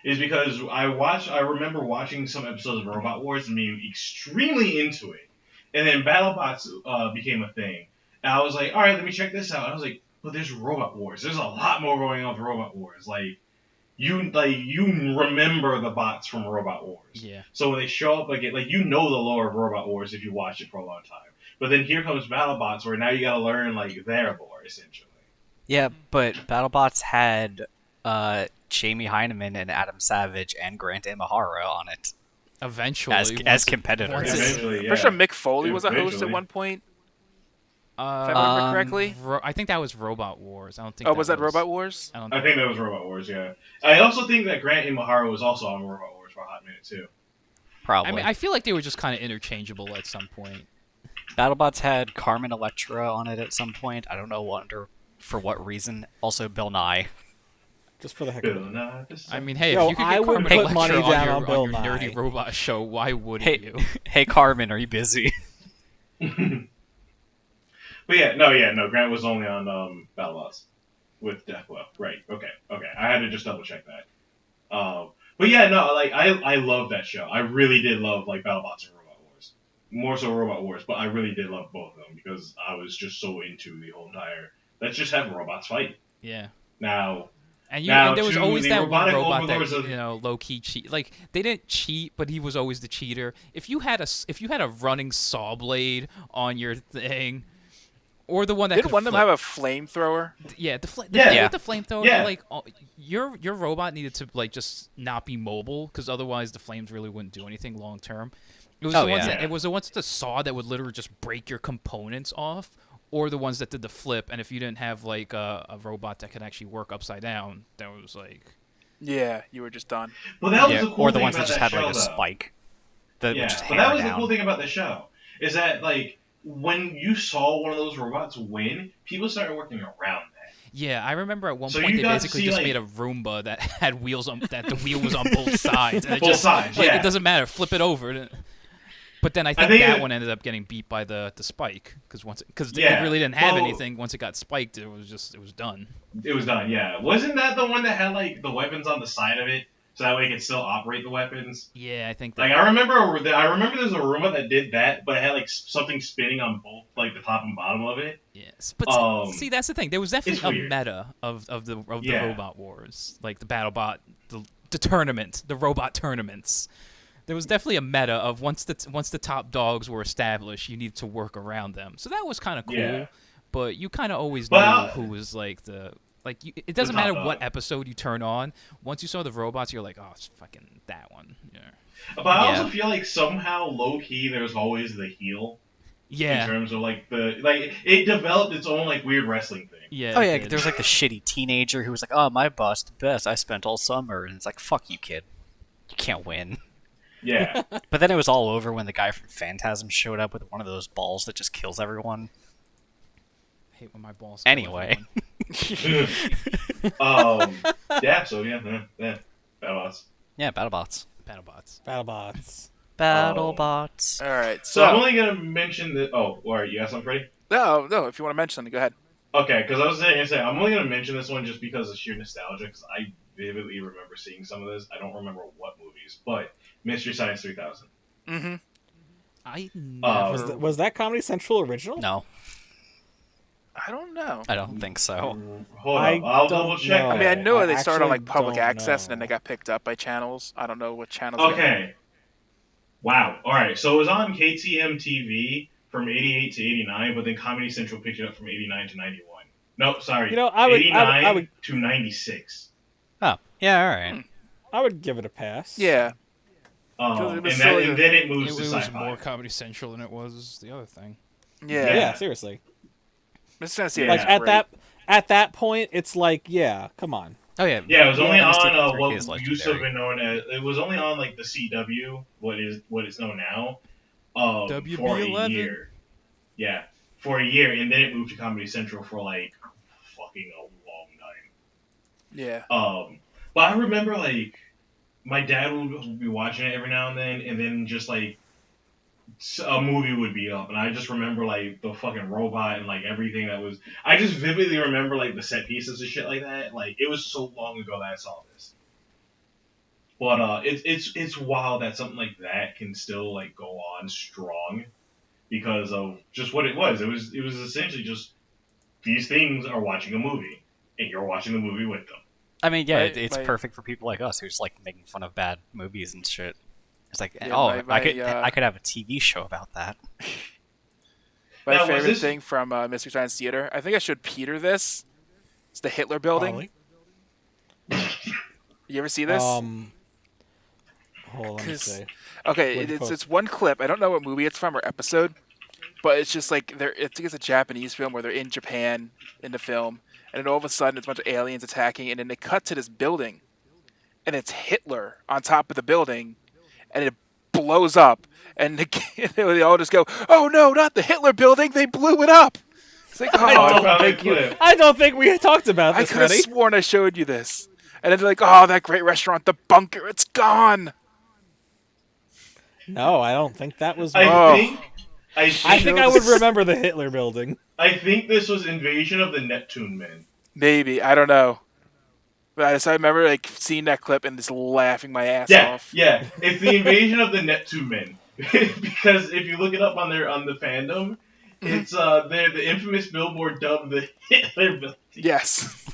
S5: Is because I remember watching some episodes of Robot Wars and being extremely into it. And then BattleBots became a thing. And I was like, alright, let me check this out. And I was like, but there's Robot Wars. There's a lot more going on with Robot Wars. You remember the bots from Robot Wars.
S3: Yeah.
S5: So when they show up again, you know the lore of Robot Wars if you watched it for a long time. But then here comes BattleBots where now you gotta learn their lore essentially.
S4: Yeah, but BattleBots had Jamie Heineman and Adam Savage and Grant Imahara on it
S3: Eventually,
S4: as
S3: once
S4: competitors.
S3: once
S5: Eventually, yeah.
S1: I'm pretty sure Mick Foley was a host at
S5: Eventually.
S1: one point. I remember correctly.
S3: I think that was Robot Wars. I don't think.
S1: Oh, was that Robot Wars?
S3: I don't
S5: I
S3: think.
S5: think that was Robot Wars. Yeah. I also think that Grant Imahara was also on Robot Wars for a hot minute too.
S4: Probably.
S3: I mean, I feel like they were just kind of interchangeable at some point.
S4: BattleBots had Carmen Electra on it at some point. I don't know for what reason. Also, Bill Nye.
S2: Just for the heck
S5: Bill
S2: of it.
S5: Nye, the
S3: I
S5: Sun.
S3: mean, hey,
S2: Yo,
S3: if you could
S2: I
S3: get
S2: would
S3: Carmen
S2: put
S3: Electra
S2: money
S3: on
S2: down
S3: your,
S2: on Bill
S3: your nerdy
S2: Nye.
S3: robot show, why wouldn't
S4: Hey,
S3: you?
S4: hey, Carmen, are you busy?
S5: But yeah, no. Grant was only on BattleBots with Deathwell. Right. Okay. I had to just double check that. But yeah, no. Like I love that show. I really did love like BattleBots and Robot Wars. More so Robot Wars, but I really did love both of them because I was just so into the whole entire. Let's just have robots fight.
S3: Yeah.
S5: Now.
S3: And
S5: Now,
S3: there was
S5: to
S3: always
S5: the
S3: that one
S5: robotic
S3: robot
S5: overlords
S3: that
S5: of-
S3: low key cheat. Like they didn't cheat, but he was always the cheater. If you had a running saw blade on your thing, or the one that
S1: Did
S3: could
S1: one of them
S3: flip-
S1: have a flamethrower?
S3: yeah the
S5: Yeah.
S3: thing with the flamethrower,
S5: Yeah.
S3: like your robot needed to like just not be mobile because otherwise the flames really wouldn't do anything long term. It was
S4: Oh,
S3: the ones
S4: yeah.
S3: that it was the ones with the saw that would literally just break your components off, or the ones that did the flip. And if you didn't have like a robot that could actually work upside down, that was like
S1: Yeah, you were just done.
S5: Well, that was
S4: Yeah,
S5: the cool
S4: or the
S5: thing
S4: ones that
S5: about
S4: just
S5: that
S4: had
S5: show,
S4: like a
S5: though.
S4: spike that would
S5: Yeah,
S4: just
S5: but
S4: hammer
S5: that was
S4: down.
S5: the cool thing about the show is that like when you saw one of those robots win, people started working around that.
S3: yeah. I remember at one
S5: So
S3: point
S5: you
S3: they
S5: got to
S3: basically
S5: see,
S3: just
S5: like-
S3: made a Roomba that had wheels on that the wheel was on both sides. And it
S5: Both
S3: just,
S5: sides,
S3: like,
S5: yeah.
S3: It doesn't matter. Flip it over. But then I think
S5: think
S3: that
S5: it-
S3: one ended up getting beat by the spike because
S5: Yeah,
S3: it really didn't have
S5: well-
S3: anything. Once it got spiked, it was done.
S5: It was done, yeah. Wasn't that the one that had like the weapons on the side of it, so that way it could still operate the weapons?
S3: Yeah, I think that.
S5: Like I remember there's a Roomba that did that, but it had like something spinning on both like the top and bottom of it.
S3: Yes, but see, that's the thing. There was
S5: it's
S3: definitely a
S5: weird.
S3: meta of the
S5: Yeah.
S3: Robot Wars, like the BattleBot, the tournament, the robot tournaments. There was definitely a meta of once the top dogs were established, you needed to work around them. So that was kind of cool,
S5: Yeah.
S3: but you kind of always
S5: Well,
S3: knew who was like the. Like it doesn't
S5: top
S3: matter
S5: dog.
S3: what episode you turn on. Once you saw the robots, you're like, oh, it's fucking that one. Yeah.
S5: But I
S4: Yeah.
S5: also feel like somehow low key there's always the heel in
S3: Yeah.
S5: terms of like it developed its own like weird wrestling thing.
S3: Yeah.
S4: Oh
S3: it
S4: yeah,
S3: did.
S4: there's like the shitty teenager who was like, "Oh, my boss the best. I spent all summer," and it's like, "Fuck you, kid. You can't win."
S5: Yeah.
S4: But then it was all over when the guy from Phantasm showed up with one of those balls that just kills everyone.
S3: I hate when my balls. kill
S4: Anyway.
S3: everyone.
S5: Yeah. So yeah. BattleBots.
S4: Yeah, BattleBots.
S3: BattleBots.
S2: BattleBots.
S4: BattleBots.
S1: All right,
S5: So I'm
S1: so
S5: only gonna mention that. Oh, all right. You got something, Freddie?
S1: no. If you want to mention something, go ahead.
S5: Okay, because I was gonna say I'm only gonna mention this one just because of sheer nostalgia. Because I vividly remember seeing some of this. I don't remember what movies, but Mystery Science 3000.
S1: Mm-hmm.
S3: I
S5: Was
S3: never.
S2: Was that Comedy Central original?
S4: No,
S1: I don't know.
S4: I don't think so.
S5: Hold
S2: I
S5: up, I'll
S2: don't
S5: double check.
S2: know.
S1: I mean, I
S5: that.
S1: know
S2: I
S1: they started on
S2: actually
S1: like public
S2: don't
S1: access and
S2: know.
S1: then they got picked up by channels. I don't know what channels. they got.
S5: Okay. Wow. All right. So it was on KTM TV from 88 to 89, but then Comedy Central picked it up from 89 to 91. No, sorry.
S2: You know, I would-
S5: 89 to 96.
S4: Oh, yeah, all right.
S2: I would give it a pass.
S1: Yeah. it
S5: And,
S1: was so-
S5: and then it
S3: It,
S5: moves
S3: it
S5: to
S3: was
S5: sci-fi.
S3: more Comedy Central than it was the other thing.
S1: Yeah.
S2: Yeah, seriously.
S1: Mr. Tennessee
S5: Yeah.
S2: Like
S1: is
S2: at
S1: great.
S2: that point, it's like, yeah, come on.
S4: Oh yeah.
S5: Yeah, it was only
S4: MST3
S5: on what
S4: is
S5: used to have
S4: legendary.
S5: been known as. It was only on like the CW, what is known now, for a
S3: WB11.
S5: year. Yeah, for a year, and then it moved to Comedy Central for like fucking a long time.
S1: Yeah.
S5: But I remember like my dad would be watching it every now and then just like a movie would be up, and I just remember like the fucking robot and like everything that was. I just vividly remember like the set pieces and shit like that. Like it was so long ago that I saw this. But it's wild that something like that can still like go on strong because of just what it was. It was essentially just these things are watching a movie and you're watching the movie with them.
S4: I mean, yeah,
S1: My-
S4: it's
S1: my-
S4: perfect for people like us who's like making fun of bad movies and shit. It's like,
S1: Yeah,
S4: oh,
S1: my-
S4: I could have a TV show about that.
S1: My
S5: Now, was
S1: favorite
S5: this-
S1: thing from Mystery Science Theater, I think I showed Peter this. It's the Hitler building.
S2: Probably.
S1: You ever see this?
S2: Hold on, let me
S1: 'Cause-
S2: see.
S1: Okay,
S2: Where'd you
S1: it's
S2: post
S1: it's one clip. I don't know what movie it's from or episode, but it's just like I think it's a Japanese film where they're in Japan in the film, and then all of a sudden it's a bunch of aliens attacking, and then they cut to this building, and it's Hitler on top of the building, and it blows up, and they all just go, "Oh no, not the Hitler building! They blew it up!" It's like,
S2: I
S5: Oh, I
S1: oh,
S5: found
S2: don't
S5: a
S2: think you.
S5: clip.
S2: I don't think we talked about
S1: I
S2: this,
S1: could have
S2: Reddy.
S1: sworn I showed you this. And then they're like, "Oh, that great restaurant, the Bunker, it's gone."
S2: No, I don't think that was.
S5: I
S1: Oh.
S5: think.
S2: I think I would remember the Hitler building.
S5: I think this was Invasion of the Neptune Men.
S1: Maybe, I don't know. But I remember like seeing that clip and just laughing my ass
S5: Yeah,
S1: off.
S5: yeah. It's the Invasion of the Neptune Men. Because if you look it up on the fandom, it's the infamous billboard dubbed the Hitler building.
S1: Yes.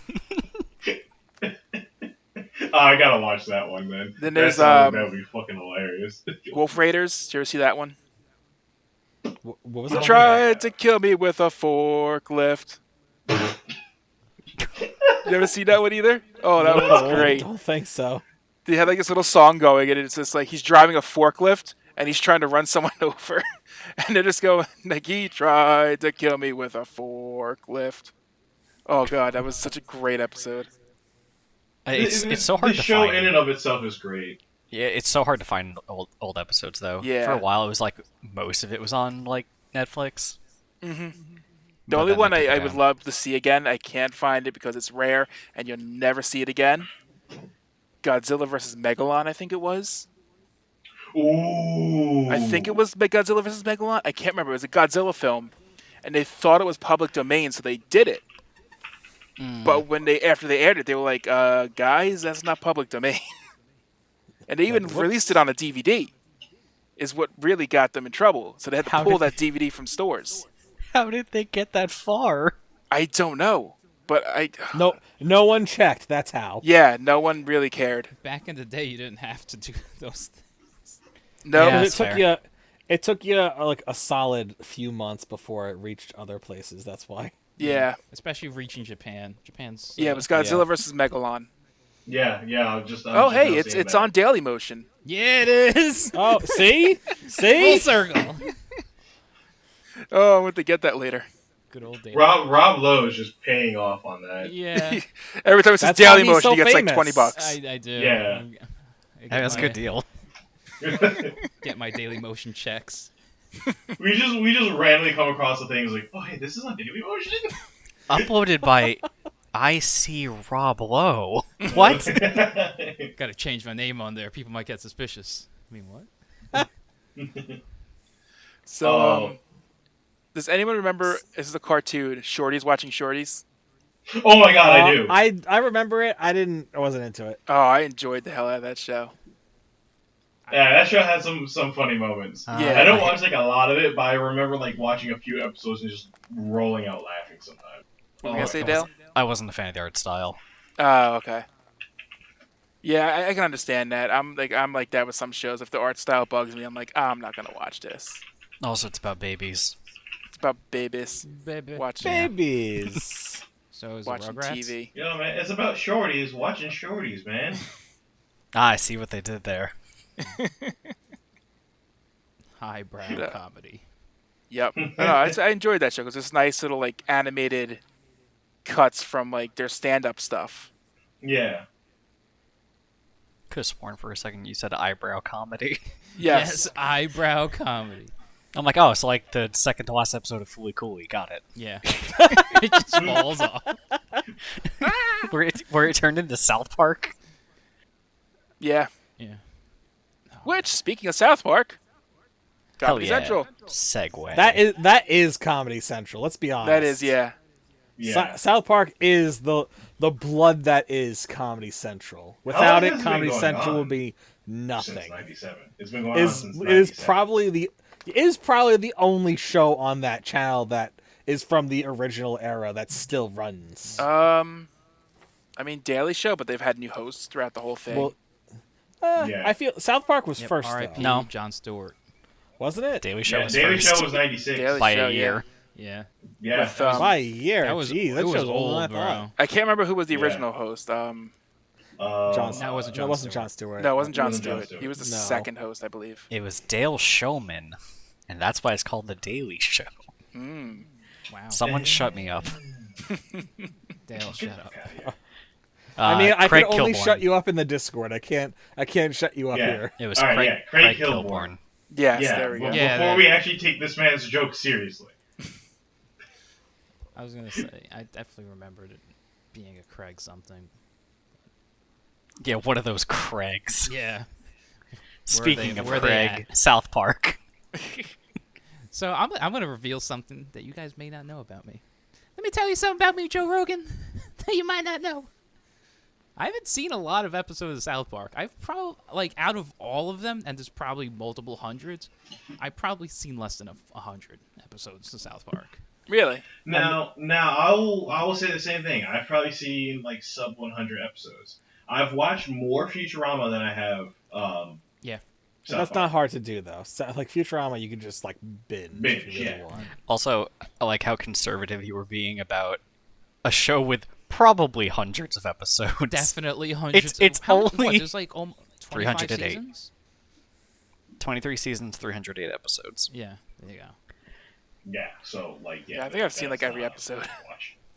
S5: Oh, I gotta watch that one then.
S1: Then there's,
S5: that would be fucking hilarious.
S1: Wolf Raiders. Did you ever see that one?
S2: What was
S1: He
S2: it?
S1: tried to kill me with a forklift. You ever see that one either? Oh, that
S2: No,
S1: one's
S2: I
S1: great.
S2: don't think so.
S1: They had like this little song going, and it's just like he's driving a forklift and he's trying to run someone over, and they're just going like, "He tried to kill me with a forklift." Oh god, that was such a great episode.
S4: It's so hard
S5: the
S4: to
S5: show
S4: find.
S5: in and of itself is great.
S4: Yeah, it's so hard to find old episodes though.
S1: Yeah.
S4: For a while, it was like most of it was on like Netflix.
S1: The
S4: But
S1: only
S4: then
S1: one
S4: they took
S1: I
S4: it
S1: would
S4: down.
S1: love to see again, I can't find it because it's rare and you'll never see it again. Godzilla vs. Megalon, I think it was.
S5: Ooh.
S1: I think it was Godzilla vs. Megalon. I can't remember. It was a Godzilla film, and they thought it was public domain, so they did it. But after they aired it, they were like, "Guys, that's not public domain." And they even released it on a DVD. Is what really got them in trouble. So they had to
S4: How
S1: pull
S4: did
S1: that DVD from stores.
S4: How did they get that far?
S1: I don't know, but
S2: No one checked. That's how.
S1: yeah, no one really cared.
S3: Back in the day, you didn't have to do those things.
S1: No,
S4: Yeah.
S2: It
S4: That's
S2: took
S4: fair.
S2: you. It took you like a solid few months before it reached other places. That's why.
S1: yeah,
S3: Especially reaching Japan. Japan's
S1: yeah. It was Godzilla vs. Megalon.
S5: Yeah. I'm just
S1: Oh,
S5: now
S1: hey, it's
S5: seeing
S1: it's
S5: that.
S1: on Daily Motion.
S3: Yeah, it is.
S2: Oh, see,
S3: Full
S2: see.
S3: circle.
S1: Oh, I want to get that later.
S3: Good old day.
S5: Rob Lowe is just paying off on that.
S3: Yeah,
S1: Every time it says
S2: That's why
S1: Daily
S2: he's
S1: Motion,
S2: so
S1: he gets like
S2: famous.
S1: $20.
S3: I do.
S5: Yeah.
S3: I
S4: Hey, that's a good deal.
S3: Get my Daily Motion checks.
S5: we just randomly come across the things like, oh hey, this is on Daily Motion.
S4: Uploaded by I see Rob Lowe. What?
S3: Got to change my name on there. People might get suspicious. I mean, what?
S1: So,
S5: Oh.
S1: does anyone remember? This is a cartoon. Shorties watching Shorties.
S5: Oh my god, I do.
S2: I remember it. I wasn't into it.
S1: Oh, I enjoyed the hell out of that show.
S5: Yeah, that show had some funny moments.
S1: Yeah.
S5: I don't watch like a lot of it, but I remember like watching a few episodes and just rolling out laughing sometimes.
S1: What were you gonna say, Dale?
S4: I wasn't a fan of the art style.
S1: Oh, okay. Yeah, I can understand that. I'm like that with some shows. If the art style bugs me, I'm like, I'm not gonna watch this.
S4: Also, it's about babies.
S1: It's about babies
S3: Baby.
S1: watching
S2: Babies.
S3: So is
S1: watching
S3: Rugrats.
S1: TV.
S5: Yo, man, it's about shorties watching shorties, man.
S4: Ah, I see what they did there.
S3: Highbrow
S1: Yeah.
S3: comedy.
S1: Yep. I enjoyed that show because it's nice little like animated cuts from like their stand-up stuff.
S5: Yeah.
S4: Could have sworn for a second you said eyebrow comedy.
S1: Yes.
S3: Eyebrow comedy.
S4: I'm like, oh, it's like the second to last episode of Fooly Cooly. Got it.
S3: Yeah. It just falls off.
S4: Where it turned into South Park.
S1: Yeah.
S3: Yeah.
S1: Which, speaking of South Park,
S4: Hell
S1: Comedy
S4: yeah.
S1: Central.
S4: Segue.
S2: That is Comedy Central. Let's be honest.
S1: That is, yeah.
S5: Yeah.
S2: South Park is the blood that is Comedy Central.
S5: long
S2: Without
S5: has
S2: it,
S5: it been
S2: Comedy
S5: going
S2: Central
S5: on?
S2: would be
S5: Since
S2: nothing.
S5: '97. It's been going on since
S2: It is
S5: '97.
S2: probably the only show on that channel that is from the original era that still runs.
S1: I mean, Daily Show, but they've had new hosts throughout the whole thing.
S2: Well,
S5: Yeah.
S2: I feel South Park was
S3: Yep,
S2: first,
S3: R.I.P.
S2: though,
S4: No.
S3: Jon Stewart.
S2: wasn't it?
S4: Daily Show
S5: Yeah,
S4: was
S5: Daily
S4: first
S5: Show was '96.
S1: Daily
S4: by
S1: Show,
S4: a year.
S3: Yeah.
S5: Yeah.
S1: With,
S2: By a year.
S3: That was
S2: Jeez, that
S3: it was
S2: show's older
S3: old,
S2: than I thought.
S3: bro.
S1: I can't remember who was the
S5: Yeah.
S1: original host.
S2: John
S3: That wasn't
S2: No,
S3: Jon
S2: it wasn't
S3: Stewart.
S2: Jon Stewart.
S1: No, it wasn't Jon
S5: wasn't Jon
S1: Stewart.
S5: Stewart.
S1: He was the
S2: No.
S1: second host, I believe.
S4: It was Dale Showman, and that's why it's called The Daily Show.
S1: Mm.
S3: Wow.
S4: Someone shut me up.
S3: Dale, shut up.
S2: I mean, I
S4: Craig
S2: can only
S4: Kilborn.
S2: shut you up in the Discord. I can't shut you up
S5: Yeah.
S2: here.
S4: It was
S5: All right,
S4: Craig,
S5: yeah, Craig
S4: Kilborn.
S5: Kilborn.
S1: Yes,
S5: Yeah,
S1: there we go.
S3: Yeah,
S5: before
S3: that-
S5: we actually take this man's joke seriously.
S3: I was gonna say, I definitely remembered it being a Craig something.
S4: Yeah, one of those Craigs.
S3: Yeah.
S4: Speaking of
S3: where they
S4: Craig, South Park.
S3: So I'm gonna reveal something that you guys may not know about me. Let me tell you something about me, Joe Rogan, that you might not know. I haven't seen a lot of episodes of South Park. I've probably, out of all of them, and there's probably multiple hundreds, I've probably seen less than 100 episodes of South Park.
S1: Really?
S5: Now I will say the same thing. I've probably seen like sub 100 episodes. I've watched more Futurama than I have.
S3: Yeah.
S5: South
S2: That's
S5: Park.
S2: not hard to do though. So, like Futurama, you can just like binge if you really
S5: yeah.
S2: want.
S4: Also, I like how conservative you were being about a show with probably hundreds of episodes.
S3: Definitely hundreds.
S4: It's
S3: what,
S4: only
S3: there's like 25
S4: 308.
S3: seasons?
S4: 23 seasons, 308 episodes.
S3: Yeah, there you go.
S5: Yeah. So like
S1: Yeah, I think I've seen like every episode.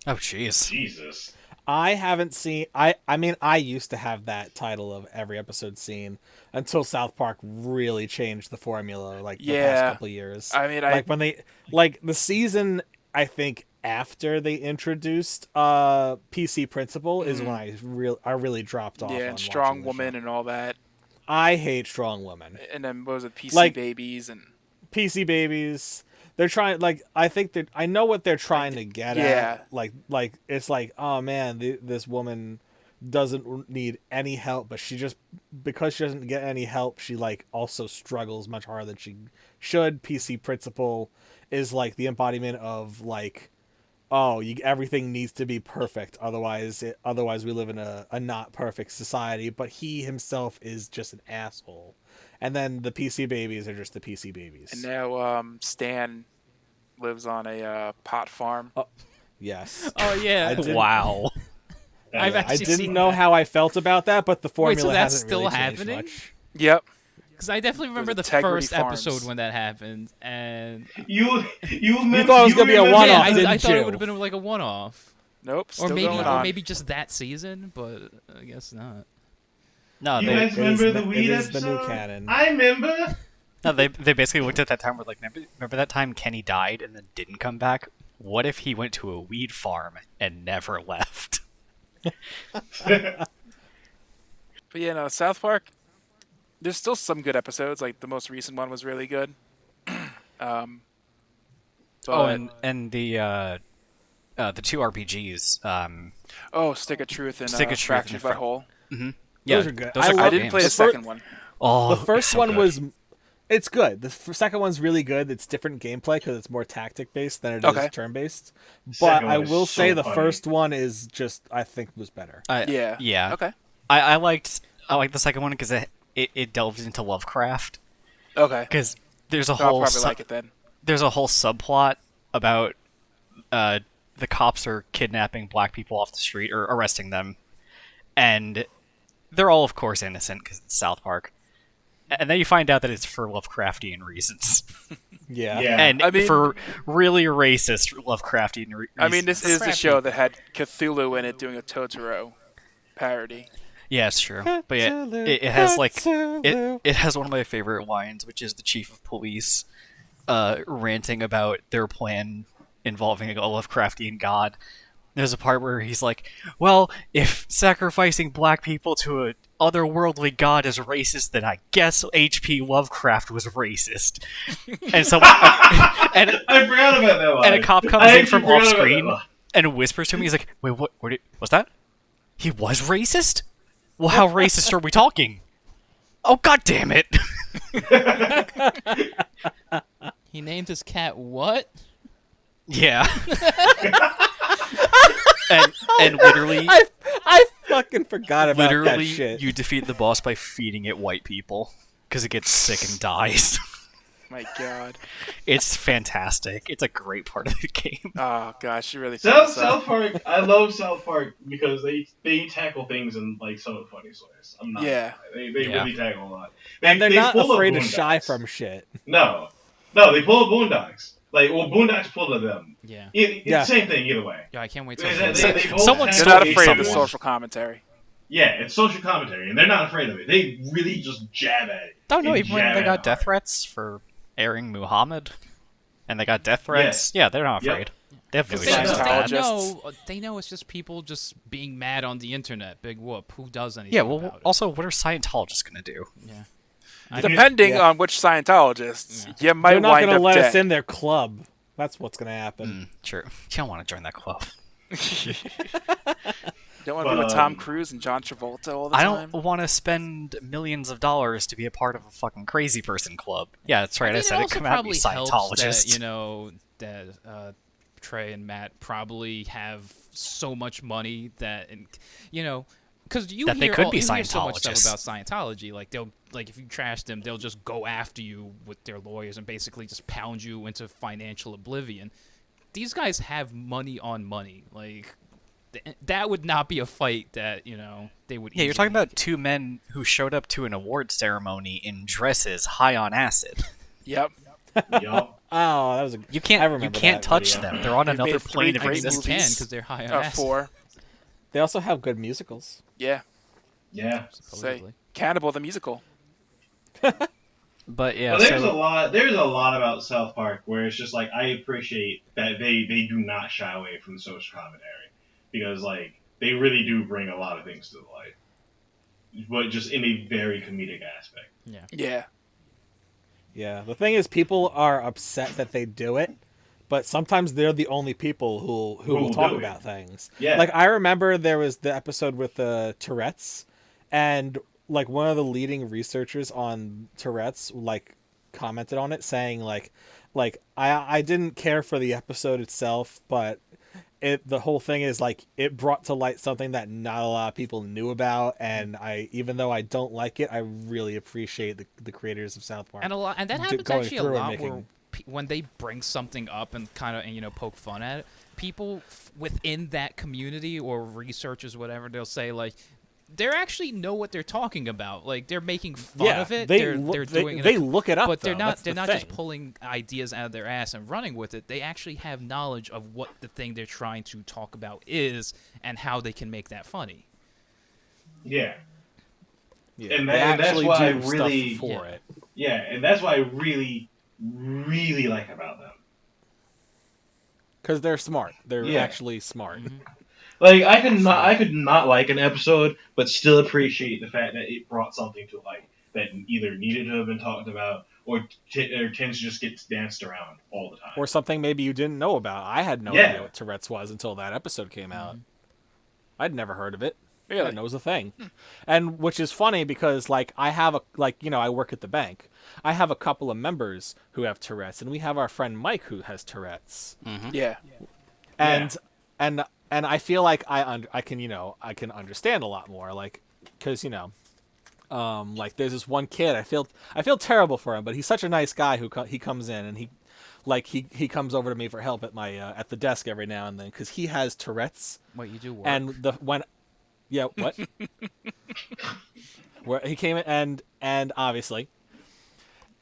S4: Oh, jeez.
S5: Jesus.
S2: I haven't seen. I mean, I used to have that title of every episode seen until South Park really changed the formula. Like the
S1: Yeah.
S2: past couple of years.
S1: I mean,
S2: like when they the season. I think after they introduced PC Principle is when I really dropped off.
S1: Yeah,
S2: on
S1: and Strong
S2: watching the
S1: Woman
S2: show.
S1: and all that.
S2: I hate Strong Woman.
S1: And then what was it, PC
S2: Like-
S1: Babies and
S2: PC Babies. They're trying I think that I know what they're trying to get
S1: yeah.
S2: at. Like it's like, oh man, this woman doesn't need any help, but because she doesn't get any help, she like also struggles much harder than she should. PC Principle is like the embodiment of like, oh, everything needs to be perfect, otherwise we live in a not perfect society. But he himself is just an asshole. And then the PC Babies are just the PC Babies.
S1: And now Stan lives on a pot farm.
S2: Yes.
S3: Oh yeah,
S2: I did-
S4: Wow.
S3: I've
S2: I
S3: actually
S2: didn't
S3: seen
S2: know
S3: that.
S2: how I felt about that, but the formula
S3: so that's
S2: hasn't
S3: still
S2: really changed
S3: happening?
S2: much.
S1: Yep.
S3: Because I definitely remember the
S1: Integrity
S3: first
S1: Farms.
S3: episode when that happened, and
S5: You
S2: thought it was gonna be a
S5: remember-
S2: one-off,
S3: yeah, I
S2: didn't
S3: thought
S2: you?
S3: it would have been like a one-off,
S1: Nope. Still going
S3: or
S1: on.
S3: maybe just that season, but I guess not.
S4: No,
S5: You
S4: they,
S5: guys
S2: It
S5: remember
S2: is
S5: the
S2: the-
S5: weed
S2: it is the
S5: episode?
S2: new canon.
S5: I remember.
S4: no, they basically looked at that time. Were like, remember that time Kenny died and then didn't come back? What if he went to a weed farm and never left?
S1: But yeah, no, South Park. There's still some good episodes. Like the most recent one was really good. But
S4: and the two RPGs.
S1: Stick of Truth and
S4: Stick of Truth
S1: Fractured
S4: and
S1: But Whole.
S4: Yeah,
S2: Those are good.
S4: Those
S2: I
S4: are
S2: love-
S1: I
S4: good
S1: didn't play the
S4: games.
S1: second one.
S4: Oh,
S2: The first
S4: so
S2: one
S4: good.
S2: was, it's good. The second one's really good. It's different gameplay because it's more tactic based than it is
S1: Okay.
S2: turn based. But
S5: Second
S2: I
S5: one is
S2: will
S5: so
S2: say the
S5: funny.
S2: first one is just I think was better.
S1: Yeah.
S4: Yeah.
S1: Okay.
S4: I liked the second one because it delved into Lovecraft.
S1: Okay.
S4: Because there's a
S1: I'll
S4: whole
S1: probably like it then.
S4: there's a whole subplot about the cops are kidnapping black people off the street or arresting them, and they're all of course innocent because it's South Park, and then you find out that it's for Lovecraftian reasons.
S2: Yeah.
S5: Yeah.
S4: And
S1: I mean-
S4: for really racist Lovecraftian reasons.
S1: I mean, this is the
S3: Crappy.
S1: show that had Cthulhu in it doing a Totoro parody.
S4: Yeah, it's true. But yeah, it has like
S2: Cthulhu.
S4: it has one of my favorite lines, which is the chief of police ranting about their plan involving a Lovecraftian god. There's a part where he's like, "Well, if sacrificing black people to a otherworldly god is racist, then I guess H.P. Lovecraft was racist." And so, and
S5: I forgot about that line.
S4: and a cop comes
S5: I
S4: in
S5: actually
S4: from
S5: forgot
S4: off
S5: about
S4: screen
S5: that line.
S4: and whispers to me, he's like, "Wait, what? What's that? He was racist? Well, how racist are we talking? Oh, god damn it!"
S3: He named his cat what?
S4: Yeah. and literally,
S2: I fucking forgot about that
S4: literally,
S2: shit.
S4: you defeat the boss by feeding it white people because it gets sick and dies.
S1: My God.
S4: It's fantastic. It's a great part of the game.
S1: Oh gosh, you really.
S5: South Park. I love South Park because they tackle things in like some of the funniest ways. I'm not.
S1: Yeah.
S5: They
S4: Yeah.
S5: really tackle a lot.
S2: And they're not
S5: full of
S2: afraid to shy
S5: boondocks.
S2: from shit.
S5: No, No, they pull Boondocks. Like, well, Boondocks pulled to them.
S3: Yeah.
S5: It's the same thing either way.
S3: Yeah, I can't wait
S5: They,
S3: till
S5: they both
S4: Someone
S5: have
S1: They're
S4: stole
S1: not
S5: a
S1: afraid of the
S5: someone.
S1: social commentary.
S5: Yeah, it's social commentary, and they're not afraid of it. They really just jab at it.
S4: Oh no,
S5: And
S4: even when
S5: jab
S4: they
S5: at
S4: got
S5: it
S4: death
S5: hard.
S4: threats for airing Muhammad, and they got death threats. Yeah, they're not
S5: Yep.
S4: afraid. They have no
S1: They-
S4: issues with that.
S3: they know it's just people just being mad on the internet. Big whoop. Who does anything
S4: Yeah, well,
S3: about it?
S4: also, what are Scientologists gonna do?
S3: Yeah.
S1: Depending on which Scientologists, you might
S2: They're not
S1: wind
S2: going to
S1: up
S2: let
S1: dead.
S2: us in their club. That's what's going to happen.
S4: True. You don't want to join that club.
S1: Don't want to be with Tom Cruise and John Travolta all the
S4: I
S1: time.
S4: don't want to spend millions of dollars to be a part of a fucking crazy person club. Yeah, that's right. I said it.
S3: also
S4: Come at me,
S3: probably helps
S4: Scientologist.
S3: that Trey and Matt probably have so much money that, because you
S4: That they
S3: hear
S4: could
S3: all-
S4: be
S3: you hear so much
S4: Scientologists.
S3: stuff about Scientology. Like if you trash them, they'll just go after you with their lawyers and basically just pound you into financial oblivion. These guys have money on money. Like that would not be a fight that they would.
S4: Yeah, you're talking
S3: easily-
S4: about two men who showed up to an award ceremony in dresses high on acid.
S1: Yep.
S5: Yup.
S2: Oh, that was a.
S4: You
S2: I
S4: can't
S2: remember
S4: touch
S2: that video.
S4: them. They're on
S1: They've
S4: another
S1: made 3
S4: plane of
S1: great
S3: You
S4: existence.
S3: can because they're high on acid.
S1: 4.
S2: They also have good musicals.
S1: Yeah.
S5: Yeah.
S1: Say
S3: Supposedly.
S1: Cannibal the musical.
S4: But yeah,
S5: But there's
S4: so
S5: a lot. There's a lot about South Park where it's just like I appreciate that they do not shy away from the social commentary because like they really do bring a lot of things to the light, but just in a very comedic aspect.
S1: Yeah.
S2: Yeah, the thing is, people are upset that they do it, but sometimes they're the only people who will
S5: will
S2: talk
S5: do it.
S2: about things.
S5: Yeah.
S2: Like I remember there was the episode with the Tourette's, and like one of the leading researchers on Tourette's like commented on it, saying like I didn't care for the episode itself, but the whole thing is like it brought to light something that not a lot of people knew about, and even though I don't like it, I really appreciate the creators of South Park.
S3: And that happens
S2: going
S3: actually a
S2: through and
S3: lot
S2: making-
S3: where when they bring something up and kind of poke fun at it, people within that community or researchers whatever, they'll say like they actually know what they're talking about. Like they're making fun
S2: Yeah,
S3: of it.
S2: they
S3: They're
S2: look-
S3: doing
S2: they
S3: it,
S2: look it up,
S3: but they're
S2: though.
S3: not
S2: That's the
S3: just
S2: thing.
S3: pulling ideas out of their ass and running with it. They actually have knowledge of what the thing they're trying to talk about is and how they can make that funny.
S5: Yeah.
S2: Yeah,
S5: And
S2: they
S5: that's
S2: actually
S5: why I
S2: do stuff
S5: really-
S2: for it.
S5: Yeah, and that's what I really, really like about them.
S2: Because they're smart. They're
S5: Yeah.
S2: actually smart.
S5: Like I could not like an episode, but still appreciate the fact that it brought something to light that either needed to have been talked about or tends to just get danced around all the time.
S2: Or something maybe you didn't know about. I had no
S5: Yeah.
S2: idea what Tourette's was until that episode came out. I'd never heard of it. I
S1: Really?
S2: didn't know it was a thing. And which is funny because like I have I work at the bank. I have a couple of members who have Tourette's, and we have our friend Mike who has Tourette's.
S1: Yeah.
S2: And I feel like I can understand a lot more, like because like there's this one kid I feel terrible for him, but he's such a nice guy who he comes in and he comes over to me for help at my at the desk every now and then because he has Tourette's.
S3: What you do work.
S2: And what where he came in and obviously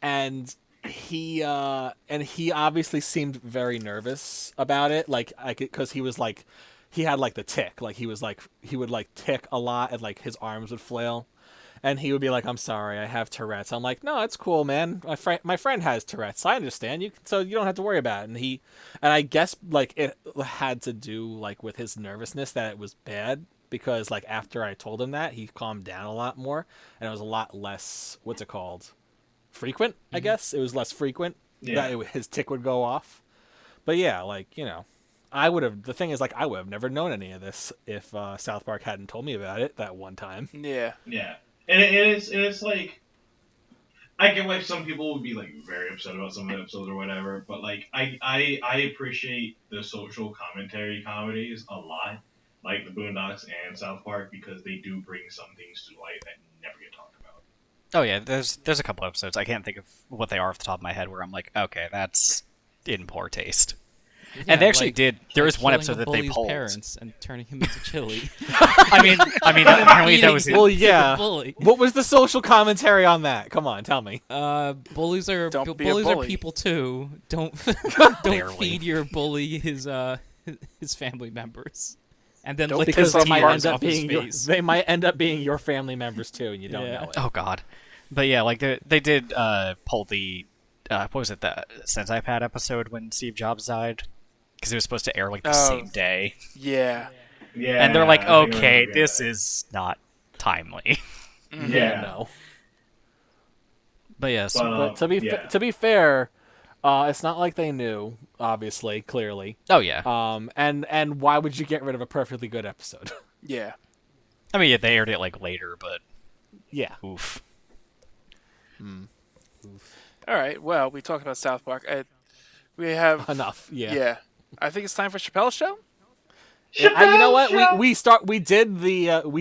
S2: and he obviously seemed very nervous about it, like because he was like he had like the tick, like he would like tick a lot and like his arms would flail. And he would be like, "I'm sorry, I have Tourette's." I'm like, "No, it's cool, man. My friend has Tourette's. I understand. So you don't have to worry about it." And I guess like it had to do like with his nervousness that it was bad because like after I told him that, he calmed down a lot more and it was a lot less frequent. I guess it was less frequent that his tick would go off. But yeah, like I would have. The thing is, like, I would have never known any of this if South Park hadn't told me about it that one time.
S1: Yeah.
S5: Yeah, and it's like I get why some people would be like very upset about some of the episodes or whatever, but like I appreciate the social commentary comedies a lot, like the Boondocks and South Park, because they do bring some things to light that never get talked about.
S4: Oh yeah, there's a couple episodes. I can't think of what they are off the top of my head where I'm like, okay, that's in poor taste. And they actually
S3: like-
S4: did. There
S3: like
S4: is one
S3: killing
S4: episode
S3: a
S4: that they
S3: bully's
S4: pulled.
S3: parents and turning him into chili.
S4: Apparently that was
S2: Well,
S3: Eating the
S2: yeah.
S3: bully.
S2: What was the social commentary on that? Come on, tell me.
S3: Bullies are
S1: Don't be a
S3: bullies are
S1: bully.
S3: people too. Don't
S4: Barely.
S3: feed your bully his family members, and then
S1: Don't
S3: lick
S1: piss
S3: his
S1: off
S2: they might
S3: tears
S2: end up
S3: off his
S2: being your,
S3: face.
S2: they might end up being your family members too, and you don't
S3: Yeah.
S2: know it.
S4: Oh God. But yeah, like they did pull the what was it, the Sentai Pad episode when Steve Jobs died, because it was supposed to air like the
S1: Oh.
S4: same day,
S1: Yeah.
S5: Yeah.
S4: and they're like,
S5: I think I
S4: okay,
S5: remember
S4: this
S5: that.
S4: is not timely.
S5: Yeah.
S2: No.
S4: But yes,
S2: But to be fair, it's not like they knew. Obviously, clearly.
S4: oh yeah.
S2: And why would you get rid of a perfectly good episode?
S1: Yeah.
S4: I mean, yeah, they aired it like later, but
S2: yeah.
S4: oof.
S1: All right. Well, we talked about South Park. We have.
S2: Enough. Yeah.
S1: Yeah. I think it's time for Chappelle's show.
S2: You know what?
S5: Show!
S2: We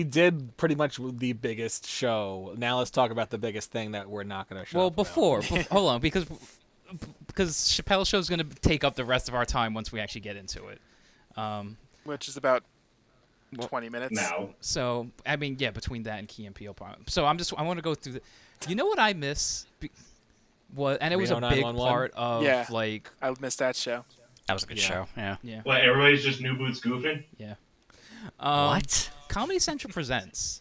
S2: did pretty much the biggest show. Now let's talk about the biggest thing that we're not going to show.
S3: Well,
S2: about.
S3: hold on, because Chappelle's show is going to take up the rest of our time once we actually get into it.
S1: Which is about 20 minutes.
S5: Now.
S3: So I mean, yeah, between that and Key and Peele. So I want to go through the. You know what I miss? And it was a
S2: Reno
S3: big
S2: 911?
S3: part of
S1: Yeah.
S3: like
S1: I missed that show.
S4: That was a good
S2: Yeah.
S4: show. Yeah.
S3: yeah.
S5: What, everybody's just new boots goofing?
S3: Yeah.
S4: What?
S3: Comedy Central presents.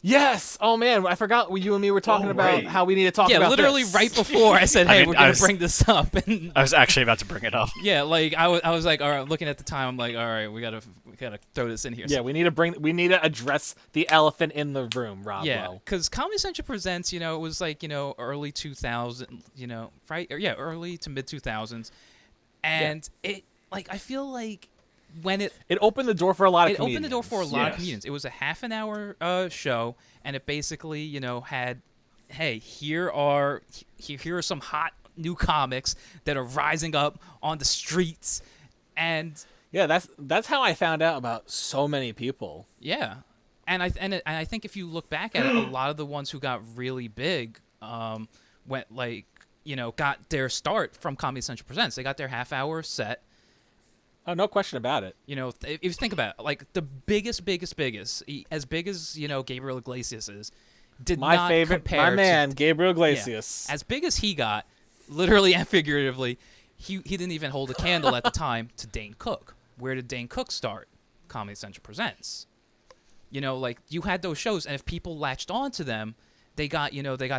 S2: Yes. Oh man, I forgot you and me were talking
S5: Oh,
S2: about
S5: right.
S2: how we need to talk
S3: Yeah,
S2: about
S3: literally
S2: this.
S3: right before I said,
S4: I
S3: "Hey,
S4: mean,
S3: we're
S4: I
S3: gonna
S4: was-
S3: bring this up," and
S4: I was actually about to bring it up.
S3: yeah, like I was like, all right, looking at the time, I'm like, all right, we gotta throw this in here.
S2: Yeah, we need to address the elephant in the room, Rob.
S3: Yeah,
S2: Lowe.
S3: because Comedy Central presents, it was like early 2000, right? Or, yeah, early to mid 2000s, and it like I feel like when it
S2: opened the door for a lot of
S3: it
S2: comedians.
S3: opened the door for a lot of
S5: Yes.
S3: comedians. It was a half an hour show, and it basically had, hey, here are some hot new comics that are rising up on the streets, and
S2: Yeah, that's how I found out about so many people.
S3: yeah, and I think if you look back at it, a lot of the ones who got really big, went got their start from Comedy Central Presents. They got their half hour set.
S2: Oh, no question about it.
S3: If you think about it, like the biggest, as big as Gabriel Iglesias is, did
S2: My
S3: not
S2: favorite,
S3: compare
S2: my
S3: to-
S2: man, Gabriel
S3: yeah,
S2: Iglesias.
S3: as big as he got, literally and figuratively, he didn't even hold a candle at the time to Dane Cook. Where did Dane Cook start? Comedy Central Presents. Like you had those shows, and if people latched on to them, they got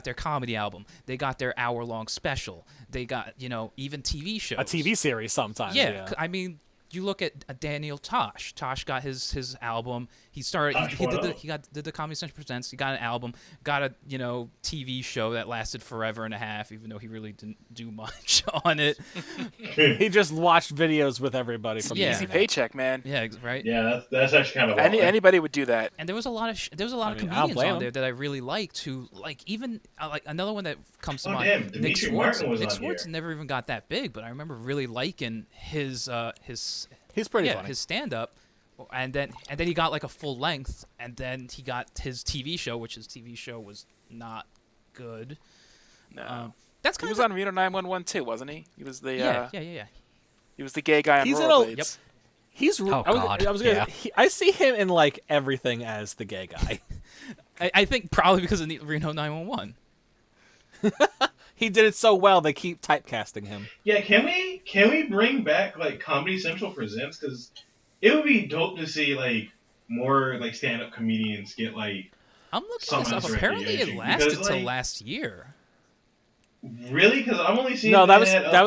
S3: their comedy album, they got their hour-long special, they got even TV shows,
S2: A TV series sometimes.
S3: yeah,
S2: Yeah.
S3: I mean, you look at Daniel Tosh. Tosh got his album. He started.
S5: Tosh,
S3: He
S5: what
S3: did
S5: up?
S3: the Comedy Central Presents. He got an album. Got a TV show that lasted forever and a half, even though he really didn't do much on it.
S2: He just watched videos with everybody from
S3: Yeah.
S2: the
S1: Easy
S2: internet.
S1: paycheck, man.
S3: Yeah, right.
S5: Yeah, that's actually kind of wild.
S1: Anybody would do that.
S3: And there was a lot of
S2: I mean, I don't
S3: comedians
S2: blame
S3: on
S2: him.
S3: there that I really liked. Who like even like another one that comes to
S5: Oh,
S3: mind.
S5: damn,
S3: Nick
S5: Dimitri
S3: Schwartz.
S5: Martin was
S3: Nick
S5: on
S3: Schwartz
S5: here.
S3: never even got that big, but I remember really liking his
S2: He's pretty funny.
S3: his stand up, and then he got like a full length, and then he got his TV show, which his TV show was not good.
S1: No.
S3: That's
S1: He
S3: kind
S1: was
S3: of
S1: on Reno 911 too, wasn't he? He was the
S3: yeah.
S1: he was the gay guy on
S2: He's in
S1: rollerblades.
S2: Yep. He's.
S4: Oh, God,
S2: I was gonna.
S4: yeah.
S2: I see him in like everything as the gay guy.
S3: I think probably because of the Reno 911.
S2: He did it so well they keep typecasting him.
S5: Yeah, can we bring back like Comedy Central Presents? Because it would be dope to see like more like stand-up comedians get like
S3: I'm looking
S5: Some
S3: this up.
S5: sort of
S3: Apparently, it
S5: recognition,
S3: lasted
S5: because,
S3: till
S5: like-
S3: last year.
S5: really, because I'm only seeing
S2: No, that was
S5: that
S2: that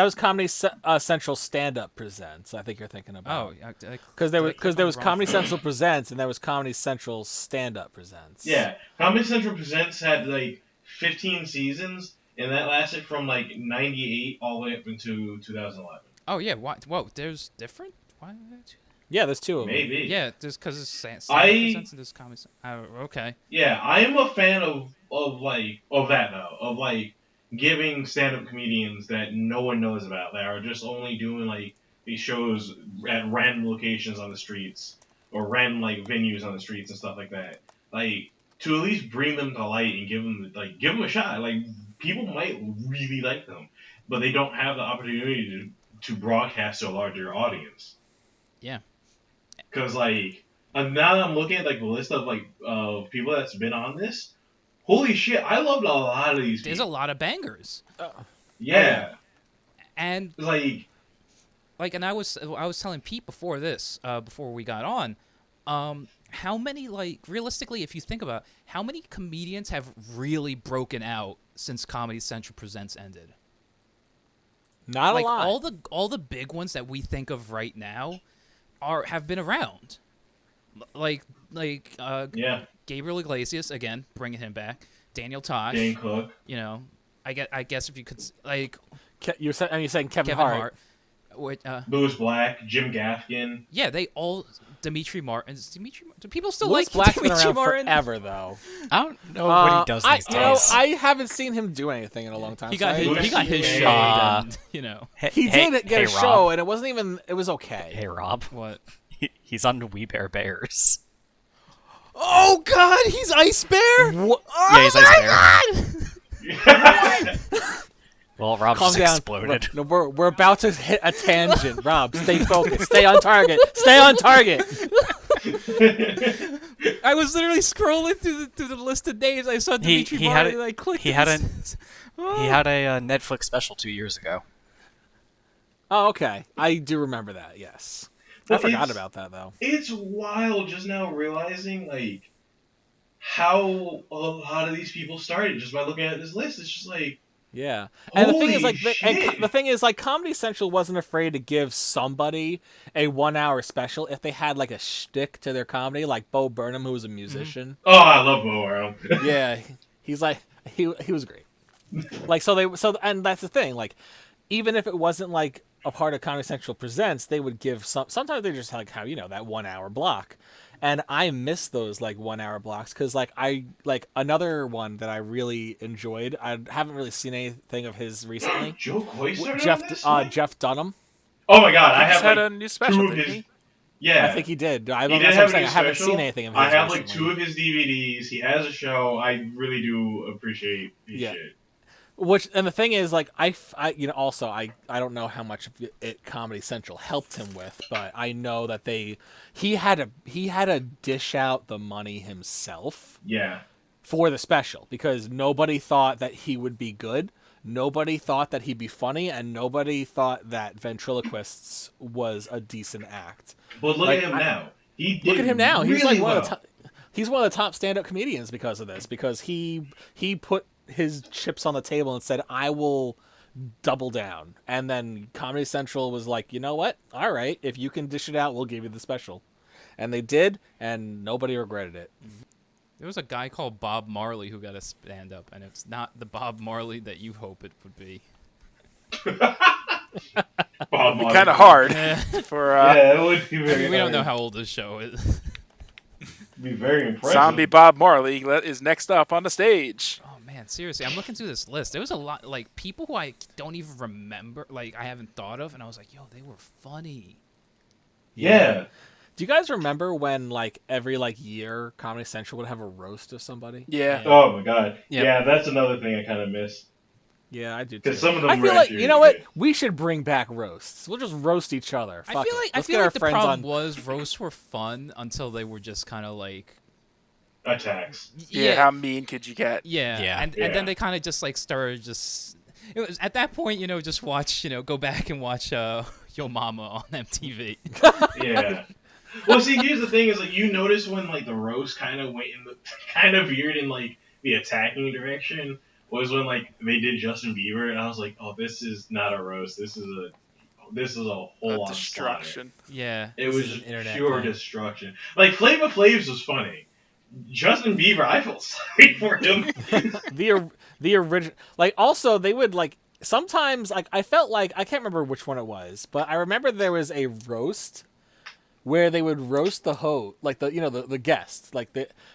S2: was Comedy Central Stand Up Presents. I think you're thinking about.
S3: Oh,
S2: Because there
S3: did I click on
S2: was
S3: the wrong
S2: Comedy
S3: thing?
S2: Central Presents and there was Comedy Central Stand Up Presents.
S5: Yeah, Comedy Central Presents had like 15 seasons, and that lasted from like '98 all the way up into 2011.
S3: Oh yeah. Why? Whoa. There's different. Why?
S2: Yeah, there's two of them.
S5: Maybe.
S3: Yeah, just because it's stand
S5: I-
S3: presents and this comedy. Oh, okay.
S5: Yeah, I am a fan of that though, of like giving stand-up comedians that no one knows about that are just only doing like these shows at random locations on the streets or random like venues on the streets and stuff like that. Like to at least bring them to light and give them a shot. Like people might really like them, but they don't have the opportunity to broadcast to a larger audience.
S3: Yeah.
S5: Because like now that I'm looking at like the list of like of people that's been on this, holy shit, I loved a lot of these
S3: There's a
S5: people.
S3: lot of bangers.
S5: Yeah,
S3: And and I was telling Pete before this, before we got on, how many, like, realistically, if you think about it, how many comedians have really broken out since Comedy Central Presents ended?
S2: Not
S3: Like
S2: a lot.
S3: all the big ones that we think of right now have been around.
S5: yeah,
S3: Gabriel Iglesias, again, bringing him back. Daniel Tosh,
S5: Dane Cook.
S3: you know, I guess if you could, like,
S2: You're saying Kevin
S3: Kevin
S2: Hart.
S3: Hart. Which,
S5: Louis Black, Jim Gaffigan.
S3: yeah, they all. Dimitri Martin. Do people still
S2: Louis
S3: like
S2: Black's been
S3: Dimitri
S2: around
S3: Martin?
S2: forever, though.
S4: I don't know what he does these days.
S2: I haven't seen him do anything in a long time.
S3: He got
S2: so
S3: he got his
S5: Hey,
S3: show done. You know
S2: he did get a
S4: Rob.
S2: show, and it wasn't even. It was okay.
S4: Hey, Rob.
S3: what?
S4: He's on We Bear Bears.
S3: Oh God, he's Ice Bear.
S2: What?
S4: Yeah, he's Ice Bear. Well, Rob
S2: Calm
S4: just
S2: down.
S4: exploded.
S2: We're about to hit a tangent. Rob, stay focused. Stay on target. Stay on target.
S3: I was literally scrolling through the list of names. I saw Dimitri
S4: he had
S3: Martin.
S4: it-
S3: And I clicked.
S4: he
S3: and
S4: had
S3: it's-
S4: He had a Netflix special 2 years ago.
S2: Oh, okay. I do remember that. Yes.
S5: Well,
S2: I forgot
S5: it's-
S2: about that though.
S5: It's wild just now realizing like how a lot of these people started just by looking at this list. It's just like
S2: Yeah, and the thing is,
S5: holy
S2: like,
S5: shit.
S2: the thing is, like, Comedy Central wasn't afraid to give somebody a 1 hour special if they had like a shtick to their comedy, like Bo Burnham, who was a musician.
S5: Oh, I love Bo Burnham.
S2: Yeah, he's like he was great. Like, and that's the thing. Like, even if it wasn't like a part of Comedy Central Presents, they would give sometimes they just like have that 1 hour block. And I miss those like 1 hour blocks because like another one that I really enjoyed. I haven't really seen anything of his recently.
S5: Joe Coy started on this?
S2: Jeff Dunham.
S5: Oh my god, I
S1: He just
S5: have
S1: had
S5: like
S1: a new special,
S5: two of
S1: didn't
S5: his.
S1: he?
S5: Yeah,
S2: I think he did.
S5: he did
S2: that's what
S5: have
S2: I'm
S5: a
S2: saying.
S5: new
S2: I haven't
S5: special.
S2: seen anything of his
S5: I have like
S2: recently.
S5: 2 of his DVDs. He has a show. I really do appreciate his shit.
S2: And the thing is, like, also I don't know how much of it Comedy Central helped him with, but I know that he had to dish out the money himself
S5: Yeah.
S2: for the special because nobody thought that he would be good, nobody thought that he'd be funny, and nobody thought that Ventriloquists was a decent act.
S5: But look
S2: Like,
S5: at him now. He did
S2: Look at him now. He's
S5: really
S2: like one
S5: well.
S2: of the top. He's one of the top stand-up comedians because of this. Because he put his chips on the table and said, "I will double down." And then Comedy Central was like, "You know what? All right, if you can dish it out, we'll give you the special." And they did, and nobody regretted it.
S3: There was a guy called Bob Marley who got a stand up, and it's not the Bob Marley that you hope it would be.
S5: Bob Marley.
S1: Kind of hard for
S5: Yeah, it would be
S3: I
S5: very
S3: mean, we don't
S5: hard.
S3: know how old this show is.
S5: Be very impressive.
S1: zombie Bob Marley is next up on the stage.
S3: Oh man, seriously, I'm looking through this list. There was a lot, like, people who I don't even remember, like, I haven't thought of, and I was like, yo, they were funny.
S5: Yeah.
S2: Do you guys remember when, like, every year Comedy Central would have a roast of somebody?
S1: Yeah.
S5: Oh my god.
S4: Yep.
S5: Yeah, that's another thing I kind of miss.
S2: Yeah, I do too.
S5: Because some of them
S2: I
S5: were
S2: feel like
S5: actually
S2: you know
S5: really
S2: what?
S5: good.
S2: We should bring back roasts. We'll just roast each other.
S3: I
S2: Fuck
S3: feel
S2: it.
S3: like
S2: Let's get our
S3: the
S2: friends
S3: problem
S2: on.
S3: was roasts were fun until they were just kind of like,
S5: Attacks.
S1: Yeah, how mean could you get?
S4: Yeah.
S3: And
S5: Yeah.
S3: then they kind of just like started just. It was at that point, just watch, go back and watch Yo Mama on MTV.
S5: Yeah. Well, see, here's the thing: is like you notice when like the roast kind of went in the kind of veered in like the attacking direction was when like they did Justin Bieber, and I was like, oh, this is not a roast. This is a whole lot of slaughter.
S1: Destruction.
S3: Yeah.
S5: It was
S2: is an
S5: just
S2: internet
S5: pure
S2: thing.
S5: destruction. Like Flavor Flav's was funny. Justin Bieber, I felt sorry for him.
S2: the original, like, also they would like sometimes, like, I felt like I can't remember which one it was, but I remember there was a roast where they would roast the host, like the guest,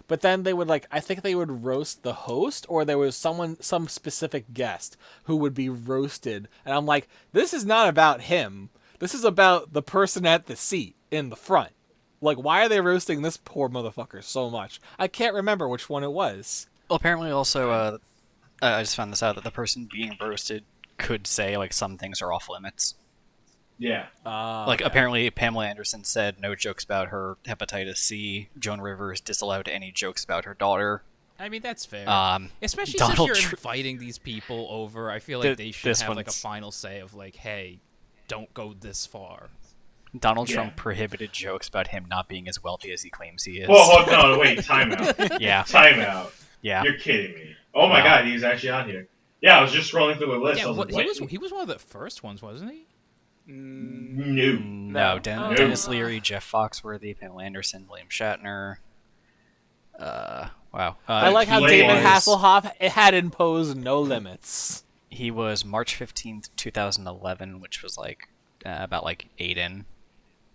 S2: but then they would I think they would roast the host, or there was some specific guest who would be roasted, and I'm like, this is not about him. This is about the person at the seat in the front. Like, why are they roasting this poor motherfucker so much? I can't remember which one it was.
S4: Well, apparently also, I just found this out that the person being roasted could say like some things are off limits.
S5: Yeah.
S4: Like,
S2: Okay.
S4: apparently Pamela Anderson said no jokes about her hepatitis C. Joan Rivers disallowed any jokes about her daughter.
S3: I mean, that's fair. Especially since
S4: Donald
S3: you're
S4: Tr-
S3: inviting these people over, I feel like they should
S4: this
S3: have like a
S4: one's-
S3: final say of like, hey, don't go this far.
S4: Donald
S5: Yeah.
S4: Trump prohibited jokes about him not being as wealthy as he claims he is.
S5: Well, hold on, wait, time out.
S4: Yeah.
S5: Time out.
S4: Yeah.
S5: You're kidding me. Oh my
S4: No.
S5: god, he's actually on here. Yeah, I was just scrolling through the list.
S3: Yeah,
S5: I was like,
S3: he
S5: what?
S3: was he was one of the first ones, wasn't he?
S5: No.
S4: No,
S1: No.
S4: Dennis Leary, Jeff Foxworthy, Pamela Anderson, William Shatner. Wow.
S2: I like how
S5: He
S2: David
S5: was-
S2: Hasselhoff had imposed no limits.
S4: He was March 15th, 2011, which was like about like 8 in.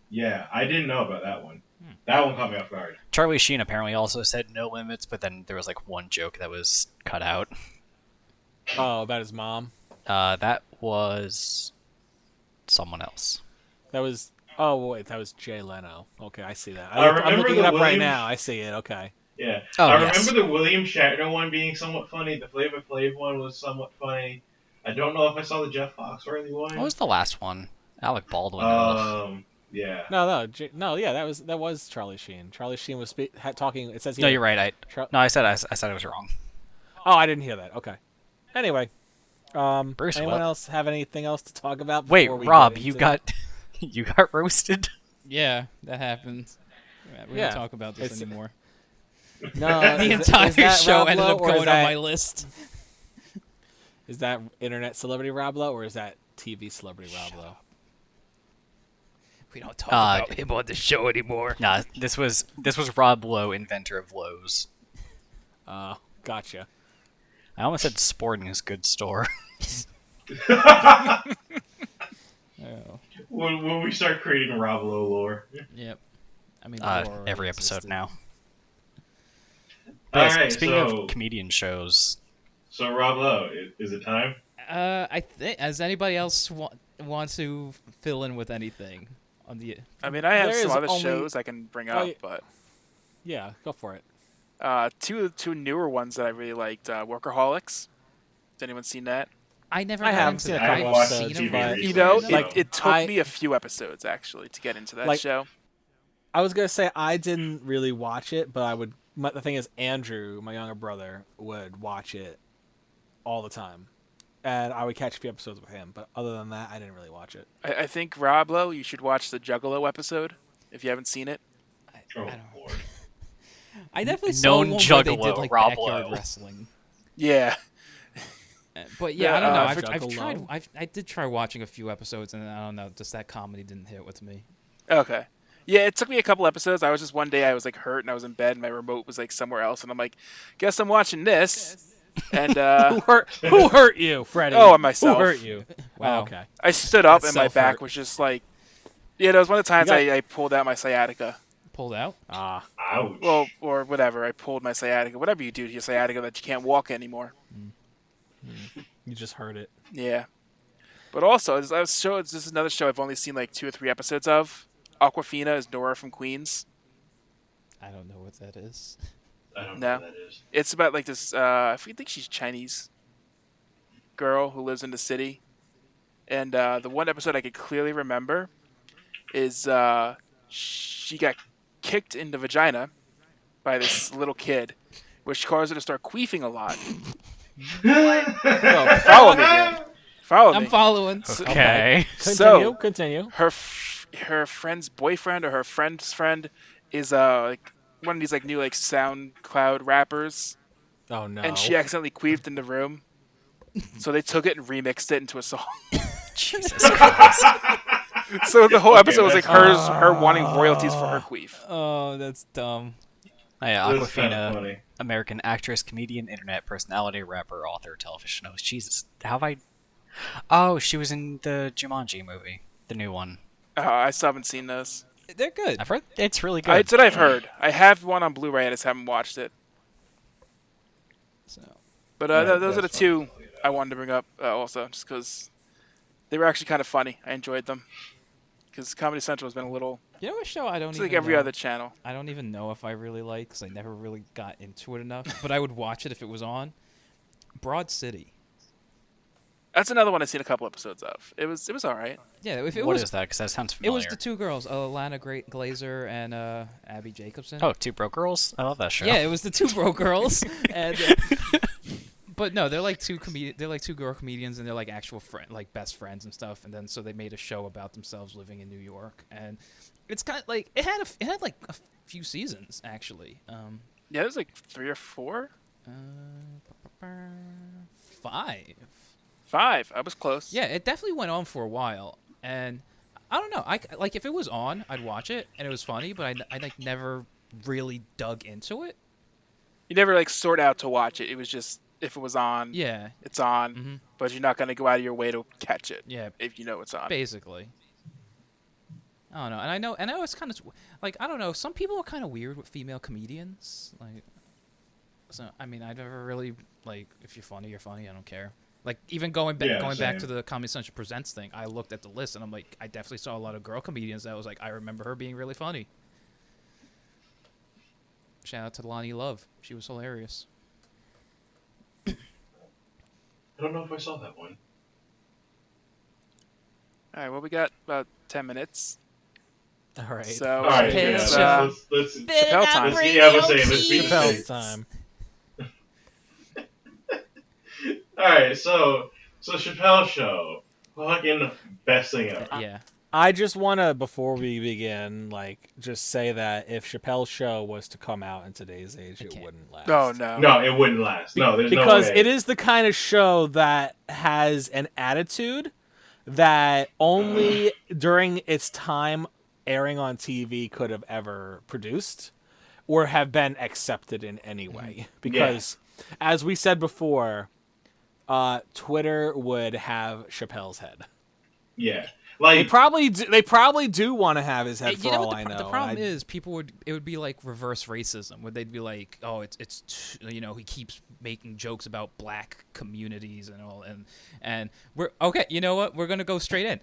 S5: Yeah, I didn't know about that one. That one caught me off guard.
S4: Charlie Sheen apparently also said no limits, but then there was like one joke that was cut out.
S2: Oh, about his mom.
S4: That was someone else.
S2: That was. Oh wait, that was Jay Leno. Okay, I see that.
S5: I
S2: I'm
S5: remember
S2: looking
S5: the
S2: it up right
S5: William-
S2: now. I see it. Okay.
S5: Yeah.
S4: Oh,
S5: I
S4: yes.
S5: remember the William Shatner one being somewhat funny. The Flavor Flav one was somewhat funny. I don't know if I saw the Jeff Foxworthy one.
S4: What was the last one? Alec Baldwin. ugh.
S5: Yeah.
S2: No, yeah, that was Charlie Sheen. Charlie Sheen was talking. It says here.
S4: No, you're right. I said it was wrong.
S2: Oh, I didn't hear that. Okay. Anyway,
S4: Bruce,
S2: anyone
S4: what?
S2: else have anything else to talk about?
S4: Wait,
S2: before we
S4: Rob,
S2: get
S4: you
S2: into-
S4: got you got roasted.
S3: Yeah, that happens. We
S2: Yeah,
S3: don't talk about this
S2: it's-
S3: anymore.
S2: No,
S3: The
S2: is
S3: entire
S2: that
S3: show
S2: Rob
S3: ended
S2: Lowe,
S3: up
S2: or is
S3: going on
S2: that-
S3: my list.
S2: Is that internet celebrity Rob Lowe, or is that TV celebrity Rob Lowe?
S3: We don't talk
S4: Uh,
S3: about him on the show anymore.
S4: Nah, this was Rob Lowe, inventor of Lowe's.
S2: Gotcha.
S4: I almost said Sporting's good store.
S3: Oh,
S5: When we start creating Rob Lowe lore.
S3: yep. I mean, Laura
S4: Every episode
S3: existed.
S4: now.
S5: Alright,
S4: Speaking
S5: so
S4: of comedian shows,
S5: so Rob Lowe, is it time?
S3: I think. Does anybody else want to fill in with anything on the?
S1: I mean, I have
S2: There
S1: some
S2: is
S1: other
S2: only-
S1: shows I can bring
S2: Oh,
S1: up,
S2: yeah.
S1: but
S2: Yeah, go for it.
S1: two newer ones that I really liked. Workaholics. Has anyone seen that?
S3: I never.
S2: I
S3: got
S2: have
S3: into
S2: seen a
S3: that.
S2: couple
S3: I've
S5: watched
S3: seen
S5: the
S3: them,
S5: TV
S3: but-
S5: recently,
S1: You know,
S5: so-
S1: it took
S2: I-
S1: me a few episodes actually to get into that
S2: Like-
S1: show.
S2: I was gonna say I didn't really watch it, but I would. The thing is, Andrew, my younger brother, would watch it all the time, and I would catch a few episodes with him. But other than that, I didn't really watch it.
S1: I think Rob Lowe, you should watch the Juggalo episode if you haven't seen it.
S5: Oh,
S3: don't-
S5: Lord.
S3: I definitely saw
S4: Known
S3: one where they did
S4: juggalo,
S3: like
S4: Rob
S3: backyard
S4: Lowe.
S3: wrestling.
S1: Yeah,
S3: But yeah,
S1: Yeah,
S3: I don't know.
S1: for
S3: I've
S2: Juggalo.
S3: tried. I did try watching a few episodes, and I don't know. Just that comedy didn't hit with me.
S1: okay. Yeah, it took me a couple episodes. I was just one day I was like hurt and I was in bed and my remote was like somewhere else and I'm like, guess I'm watching this. And
S2: Who hurt you, Freddie?
S1: Oh, myself.
S2: Who hurt you?
S3: Wow.
S2: Oh, okay.
S1: I stood up
S2: That's
S1: and my back
S2: self-hurt.
S1: was just like, yeah, that was one of the times
S2: got-
S1: I pulled out my sciatica.
S3: Pulled out.
S2: Ah,
S5: Ouch.
S1: Well, or whatever. I pulled my sciatica. Whatever you do to your sciatica that you can't walk anymore.
S2: you just heard it.
S1: Yeah. But also, this is another show I've only seen like 2 or 3 episodes of. Aquafina is Nora from Queens.
S3: I don't know what that is.
S5: I don't
S1: No.
S5: know what that is.
S1: It's about like this, I think she's Chinese girl who lives in the city. And the one episode I could clearly remember is she got kicked in the vagina by this little kid, which caused her to start queefing a lot.
S2: Oh,
S1: Follow me, dude. Follow
S3: I'm
S1: me.
S3: following.
S4: okay.
S2: continue.
S1: So-
S2: Continue.
S1: Her friend's boyfriend or her friend's friend is like one of these like new like SoundCloud rappers,
S2: Oh no.
S1: and she accidentally queefed in the room. So they took it and remixed it into a song.
S4: Jesus Christ.
S1: So the whole
S5: Okay,
S1: episode was like
S5: that's-
S1: her wanting royalties for her queef.
S3: Oh, that's dumb.
S4: Oh, yeah,
S5: That's kinda
S4: Aquafina,
S5: funny.
S4: American actress, comedian, internet personality, rapper, author, television host. Jesus, how have I? Oh, she was in the Jumanji movie, the new one.
S1: I still haven't seen those.
S3: They're good.
S4: I've heard it's really good.
S1: It's what I've heard. I have one on Blu-ray. I just haven't watched it.
S3: So,
S1: But
S5: Yeah,
S1: those are the
S5: that's
S1: two
S5: fine.
S1: I wanted to bring up also, just because they were actually kind of funny. I enjoyed them. Because Comedy Central has been a little,
S3: you know a show I don't
S1: it's
S3: even
S1: like every
S3: know?
S1: other channel.
S3: I don't even know if I really like because I never really got into it enough. But I would watch it if it was on. Broad City.
S1: That's another one I've seen a couple episodes of. It was all right.
S3: Yeah, if it
S4: What
S3: was
S4: is that? Because that sounds
S3: it
S4: familiar.
S3: was the two girls, Lana Glazer and Abby Jacobson.
S4: Oh, Two Broke Girls? I love that show.
S3: Yeah, it was the two bro girls, and but no, they're like they're like two girl comedians, and they're like actual like best friends and stuff. And then so they made a show about themselves living in New York, and it's kind of like it had like a few seasons actually.
S1: Yeah, there's like 3 or 4.
S3: Five.
S1: 5. I was close.
S3: Yeah, it definitely went on for a while, and I don't know. I like if it was on, I'd watch it, and it was funny, but I like never really dug into it.
S1: You never like sort out to watch it. It was just if it was on,
S3: Yeah,
S1: it's on,
S3: hmm
S1: but you're not gonna go out of your way to catch it.
S3: yeah,
S1: If you know it's on.
S3: basically. I don't know, and I know it's kind of like I don't know. Some people are kind of weird with female comedians, like. So I mean, I never really like if you're funny, you're funny. I don't care. Like even going back
S5: same.
S3: to the Comedy Central Presents thing, I looked at the list and I'm like, I definitely saw a lot of girl comedians that was like, I remember her being really funny. Shout out to Lonnie Love, she was hilarious.
S5: I don't know if I saw that one.
S1: All right. Well, we got about 10 minutes.
S2: All right.
S1: So
S5: All right,
S1: it's,
S5: let's
S1: Chappelle time.
S5: let's be
S2: Chappelle's time.
S5: All right, so Chappelle show, fucking best thing ever.
S3: Yeah.
S2: I just want to, before we begin, like, just say that if Chappelle's show was to come out in today's age, it
S3: can't.
S2: wouldn't last.
S1: Oh no.
S5: No, it wouldn't last. No, there's
S2: because
S5: no way.
S2: it is the kind of show that has an attitude that only during its time airing on TV could have ever produced or have been accepted in any way. Because, as we said before, Twitter would have Chappelle's head.
S5: Yeah,
S2: They
S5: like
S2: probably do want to have his head,
S3: You
S2: for
S3: know
S2: all
S3: what
S2: I know.
S3: the problem is? It would be like reverse racism, where they'd be like, oh, he keeps making jokes about black communities and all, and we're okay. You know what? We're gonna go straight in.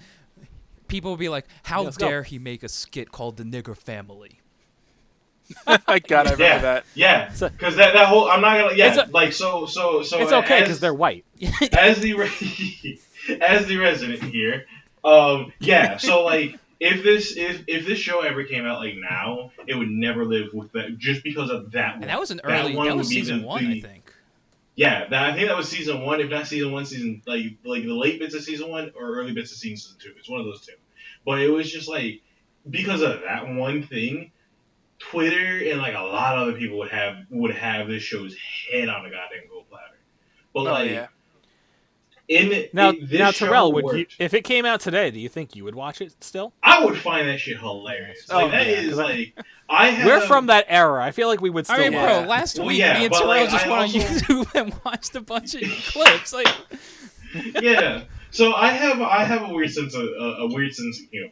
S3: People will be like, how
S2: Let's go.
S3: dare he make a skit called The Nigger Family?
S1: I gotta remember that.
S5: yeah,
S2: So-
S5: because that whole I'm not gonna
S2: It's a-
S5: like so
S2: it's okay because they're white.
S5: as the as the resident here, yeah. So like, if this show ever came out like now, it would never live with that just because of that.
S3: And that was
S5: one
S3: that
S5: would
S3: was
S5: be
S3: season one, I think.
S5: Yeah, I think that was season 1, if not season 1, season like the late bits of season 1 or early bits of season 2. It's one of those two. But it was just like because of that one thing, Twitter and like a lot of other people would have this show's head on a goddamn gold platter. But like
S1: yeah.
S5: this show
S2: Terrell, would you,
S5: worked.
S2: if it came out today, do you think you would watch it still?
S5: I would find that shit hilarious.
S2: Oh,
S5: Like that
S2: yeah,
S5: is
S2: 'cause
S5: like I have.
S2: We're from that era. I feel like we would still
S3: I mean,
S2: watch
S3: bro,
S2: it.
S3: last
S5: Well,
S3: week
S5: yeah,
S3: me and
S5: but,
S3: Terrell
S5: like,
S3: just
S5: I
S3: went
S5: also-
S3: on YouTube and watched a bunch of clips. Like,
S5: Yeah. So I have a weird sense of humor.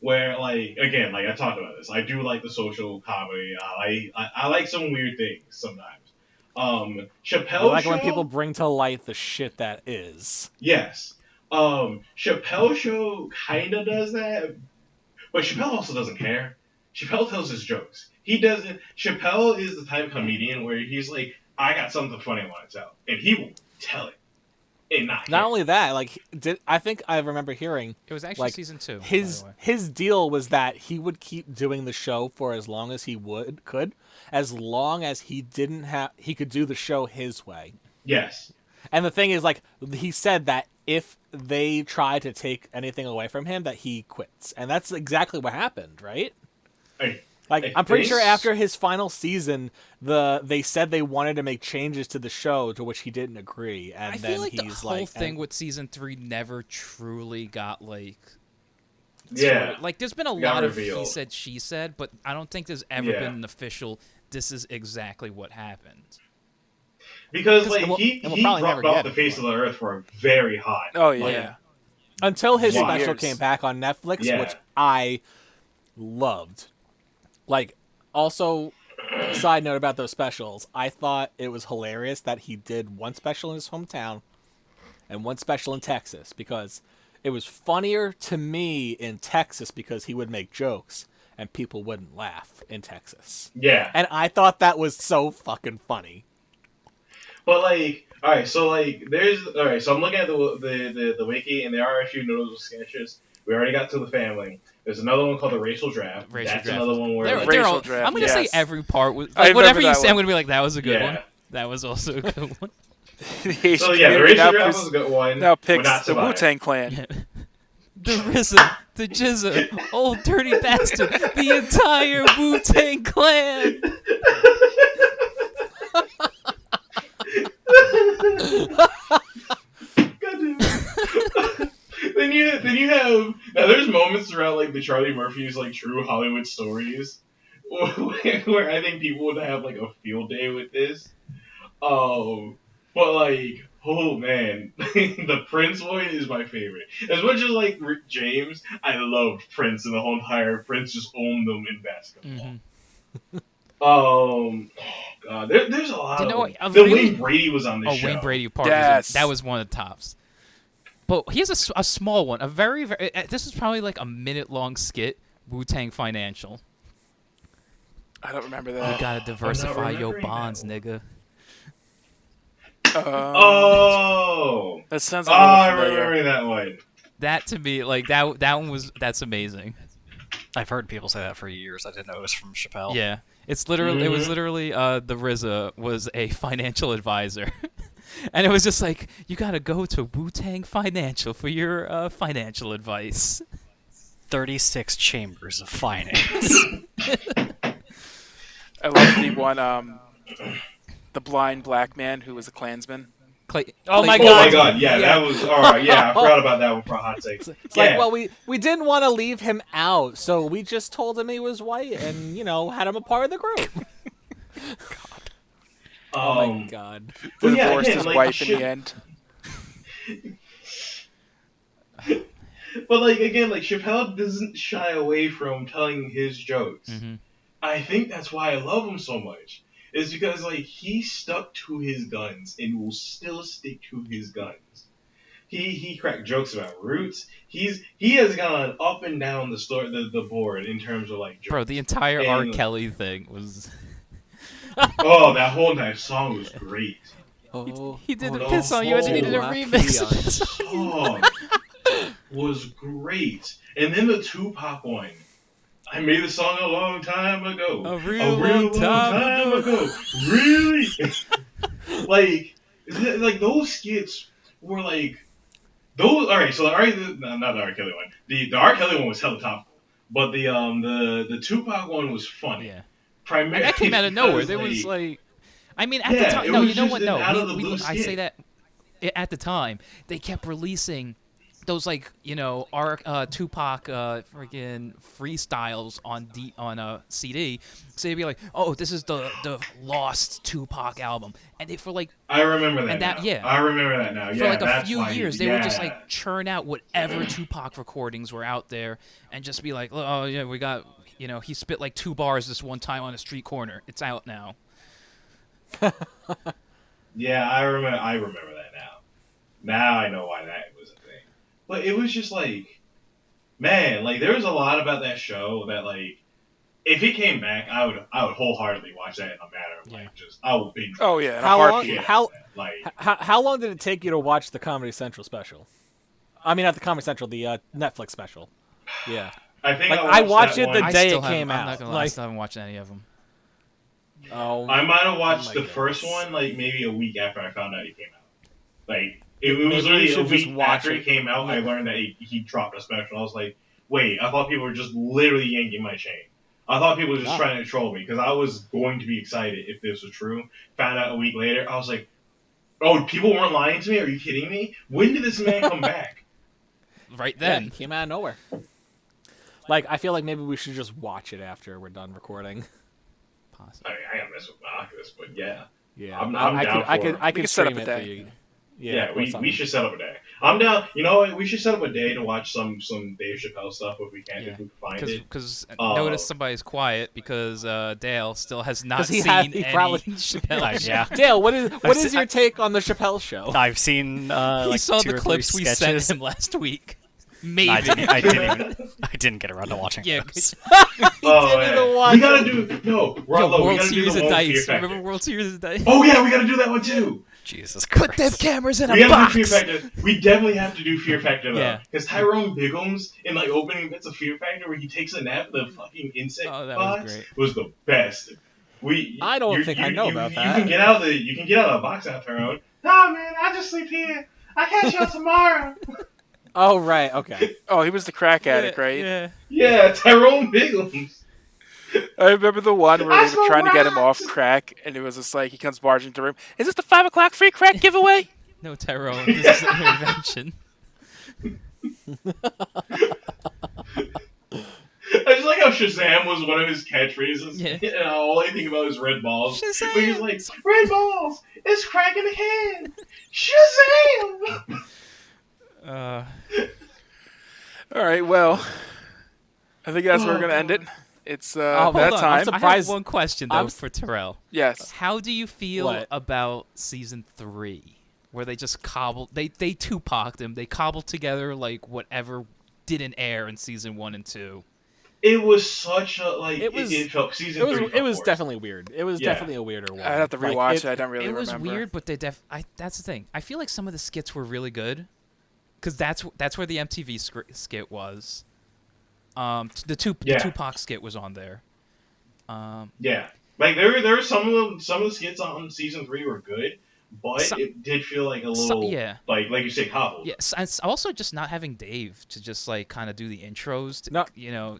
S5: Where like again, like I talked about this, I do like the social comedy. I like some weird things sometimes. Chappelle
S2: I like
S5: show,
S2: when people bring to light the shit that is.
S5: yes. Chappelle show kind of does that, but Chappelle also doesn't care. Chappelle tells his jokes. He doesn't. Chappelle is the type of comedian where he's like, I got something funny I want to tell, and he will tell it. And not
S2: Not
S5: care.
S2: only that, like I think I remember hearing
S3: it was actually
S2: like
S3: season 2. by
S2: his
S3: the way.
S2: his deal was that he would keep doing the show for as long as he could, as long as he could do the show his way.
S5: Yes.
S2: And the thing is, like, he said that if they try to take anything away from him, that he quits, and that's exactly what happened, right? Like, I'm pretty sure after his final season, they said they wanted to make changes to the show, to which he didn't agree, and
S3: I
S2: then
S3: feel like the
S2: he's
S3: whole
S2: like,
S3: thing with season 3 never truly got like.
S5: Yeah.
S3: Like, there's been a
S5: Got
S3: lot of
S5: revealed.
S3: he said, she said, but I don't think there's ever
S5: Yeah.
S3: been an official. This is exactly what happened.
S5: Because
S2: Because-
S5: like
S2: and
S5: he
S2: we'll probably
S5: dropped
S2: never
S5: off
S2: get
S5: the
S2: it,
S5: face
S2: but-
S5: of the earth for a very hot.
S1: Oh yeah.
S5: like,
S2: until his
S5: Yeah.
S2: special
S1: Years.
S2: came back on Netflix,
S5: Yeah.
S2: which I loved. Like, also, side note about those specials, I thought it was hilarious that he did one special in his hometown and one special in Texas, because it was funnier to me in Texas because he would make jokes and people wouldn't laugh in Texas.
S5: Yeah.
S2: And I thought that was so fucking funny.
S5: But like All right, so like there's all right. So I'm looking at the wiki, and there are a few notable sketches. We already got to the family. There's another one called the racial draft.
S3: Racial
S5: That's
S3: draft.
S5: another one where like,
S3: They're
S1: Racial
S3: all,
S1: draft,
S3: I'm gonna say
S1: yes.
S3: every part was
S1: I
S3: like whatever
S1: remember
S3: you
S1: that
S3: say. I'm
S1: one.
S3: gonna be like that was a good
S5: Yeah.
S3: one. That was also a good one.
S1: The Asian
S5: so yeah, the
S1: community
S5: racial
S1: now
S5: draft
S1: pres-
S5: was a good one.
S1: now
S5: Would
S1: picks
S5: not
S1: the
S5: survive.
S1: Wu-Tang Clan.
S3: The RZA, the Jizza, old dirty bastard, the entire Wu-Tang Clan.
S5: then you have now. There's moments throughout like the Charlie Murphy's like true Hollywood stories where I think people would have like a field day with this. But like, oh man, the Prince one is my favorite. As much as like Rick James, I loved Prince and the whole entire Prince just owned them in basketball. Oh God, there's a lot
S3: You know
S5: of
S3: what?
S5: them. Then Wayne Brady was on this show.
S3: Wayne Brady part
S1: Yes.
S3: that was one of the tops. But here's a small one, a very this is probably like a minute-long skit. Wu-Tang Financial.
S1: I don't remember
S3: You
S1: that.
S3: gotta diversify your
S5: remembering
S3: bonds,
S5: that
S3: nigga.
S5: Oh,
S1: That sounds a
S5: oh,
S1: little
S5: I
S1: familiar.
S5: remember that one.
S3: That to me, like that's amazing.
S4: I've heard people say that for years. I didn't know it was from Chappelle.
S3: Yeah, it's literally it was
S5: Mhm.
S3: literally the RZA was a financial advisor, and it was just like you gotta go to Wu-Tang Financial for your financial advice.
S4: 36 chambers of finance.
S1: I love the one, the blind black man who was a Klansman.
S2: Oh my
S5: Oh
S2: God.
S5: my God, yeah, that was all right. Yeah, I forgot about that one for a hot take.
S2: It's
S5: Yeah.
S2: like, well, we didn't want to leave him out, so we just told him he was white and, had him a part of the group. Oh my God.
S5: But yeah,
S1: Divorced
S5: again,
S1: his
S5: like,
S1: wife in the end.
S5: But like again, like Chappelle doesn't shy away from telling his jokes.
S3: Mm-hmm.
S5: I think that's why I love him so much. Is because like he stuck to his guns and will still stick to his guns. He cracked jokes about roots. He has gone up and down the board in terms of like jokes.
S3: Bro, the entire R.
S5: And-
S3: Kelly thing was.
S5: Oh, that whole entire song was great.
S3: He did the
S5: no,
S3: piss on you and they needed a
S2: oh,
S3: remix.
S2: Keon.
S5: Song was great, and then the Tupac one. I made a song a long time ago.
S3: A real long time
S5: ago. Really? like those skits were like those. All right, so not the R. Kelly one. The R. Kelly one was hella topical, but the Tupac one was funny.
S3: Yeah.
S5: Primarily
S3: And that came out of nowhere.
S5: because,
S3: There was like, I mean, at
S5: Yeah,
S3: the time,
S5: it
S3: no,
S5: was
S3: you know
S5: just
S3: what?
S5: an
S3: No,
S5: out of the blue
S3: I say
S5: skit.
S3: that at the time they kept releasing those like our Tupac freaking freestyles on a CD. So they'd be like, oh, this is the lost Tupac album, and they for like
S5: I remember that.
S3: and that-
S5: now.
S3: yeah.
S5: I remember that now.
S3: for
S5: Yeah,
S3: like a
S5: that's
S3: few
S5: why
S3: years,
S5: he,
S3: they would just
S5: yeah.
S3: like churn out whatever Tupac recordings were out there, and just be like, oh yeah, we got he spit like 2 bars this one time on a street corner. It's out now.
S5: Yeah, I remember that now. Now I know why that was a thing. But it was just like, man, like there was a lot about that show that like, if it came back, I would wholeheartedly watch that in a matter of like just I would binge.
S1: Oh yeah, in a
S2: How long-
S1: heartbeat.
S5: Like
S2: How long did it take you to watch the Comedy Central special? I mean, not the Comedy Central, the Netflix special. Yeah.
S5: I think
S2: Like,
S5: I
S2: I watched
S5: that
S2: it the
S5: one.
S2: day
S3: still
S2: it
S3: haven't-
S2: came
S3: I'm
S2: out.
S3: not gonna lie, I
S2: Like-
S3: still haven't watched any of them.
S2: Oh,
S5: I might have watched
S2: my
S5: the
S2: goodness.
S5: first one like maybe a week after I found out he came out. Like it
S2: Maybe
S5: was
S2: we
S5: literally a
S2: should just
S5: week
S2: watch
S5: after
S2: it.
S5: it came out. I learned that he dropped a special. I was like, wait, I thought people were just literally yanking my chain. I thought people were just
S2: Wow.
S5: trying to troll me because I was going to be excited if this was true. Found out a week later, I was like, oh, people weren't lying to me? Are you kidding me? When did this man come back?
S3: Right
S2: yeah,
S3: then.
S2: it came out of nowhere. Like, I feel like maybe we should just watch it after we're done recording.
S3: Possibly.
S5: I mean, I gotta mess with Marcus, but yeah.
S2: Yeah,
S5: I'm
S2: I
S5: down
S2: could, I
S5: for
S2: could,
S5: it.
S2: I
S1: We
S2: could
S1: can set
S2: stream
S1: up
S2: it
S1: a
S2: for
S1: day.
S2: you.
S5: Yeah,
S2: or
S5: we
S2: something.
S5: should set up a day. I'm down. You know what? We should set up a day to watch some Dave Chappelle stuff if we can,
S3: Yeah.
S5: if we can find it.
S3: Because
S5: Oh.
S3: notice somebody's quiet because Dale still has not
S2: 'Cause he
S3: seen
S2: had- he
S3: any
S2: probably-
S3: Chappelle.
S4: Yeah.
S2: Dale, what is
S4: se-
S2: your take on the Chappelle show?
S4: I've seen
S3: He
S4: like
S3: saw
S4: 2
S3: the
S4: or 3
S3: clips we sent
S4: sketches.
S3: him last week. Maybe.
S4: I didn't get around to watching
S3: Yeah.
S4: those.
S5: Oh,
S2: didn't even
S5: man.
S2: watch
S5: We gotta do no.
S3: Yo,
S5: Look, we
S3: World
S5: gotta do
S3: Series
S5: the
S3: of
S5: World Series
S3: Dice.
S5: factor.
S3: Remember World Series of Dice?
S5: Oh yeah, we gotta do that one too.
S4: Jesus
S3: Put them
S4: Christ.
S3: cameras in
S5: We
S3: a
S5: gotta do
S3: box.
S5: Fear Factor. We definitely have to do Fear Factor though,
S3: Yeah.
S5: because Tyrone Biggums in like opening bits of Fear Factor where he takes a nap in the fucking insect
S3: Oh, that was
S5: box
S3: great.
S5: was the best.
S2: I don't think I know about
S5: You can
S2: that.
S5: get out of the box out, Tyrone. Nah, man, I just sleep here. I catch y'all tomorrow.
S2: Oh right, okay.
S1: Oh, he was the crack addict,
S3: Yeah,
S1: right?
S3: yeah.
S5: Yeah, Tyrone Biggums.
S1: I remember the one where
S5: I
S1: they were
S5: smoke
S1: trying to get him off
S5: rocks.
S1: crack, and it was just like he comes barging into the room. Is this the 5 o'clock free crack giveaway?
S3: No, Tyrone, this is an intervention.
S5: I just like how Shazam was one of his catchphrases,
S3: Yeah.
S5: and all I think about is red balls.
S3: Shazam!
S5: But he's like, red balls, it's crack in the can. Shazam!
S3: Uh,
S1: All right, well, I think that's where we're gonna end it. It's
S2: hold
S1: that
S2: on, I'm
S1: time.
S3: I have
S2: surprised-
S3: one question though for Terrell.
S1: Yes.
S3: How do you feel
S2: What?
S3: about season 3, where they just they Tupac'd him, they cobbled together like whatever didn't air in season 1 and 2?
S5: It was such a like.
S2: It was-
S5: It felt season
S2: It was
S5: 3.
S2: it was
S5: forced.
S2: definitely weird. It was
S5: Yeah.
S2: definitely a weirder one.
S1: I'd have to
S2: Like,
S1: rewatch it. I don't really
S3: It was
S1: remember.
S3: weird, but that's the thing. I feel like some of the skits were really good, because that's where the MTV skit was. The Tupac skit was on there.
S5: Yeah, like there were some of the skits on season 3 were good, but it did feel like a little like you say cobbled.
S3: Yes, and it's also just not having Dave to just like kind of do the intros. To,
S2: No.
S3: you know,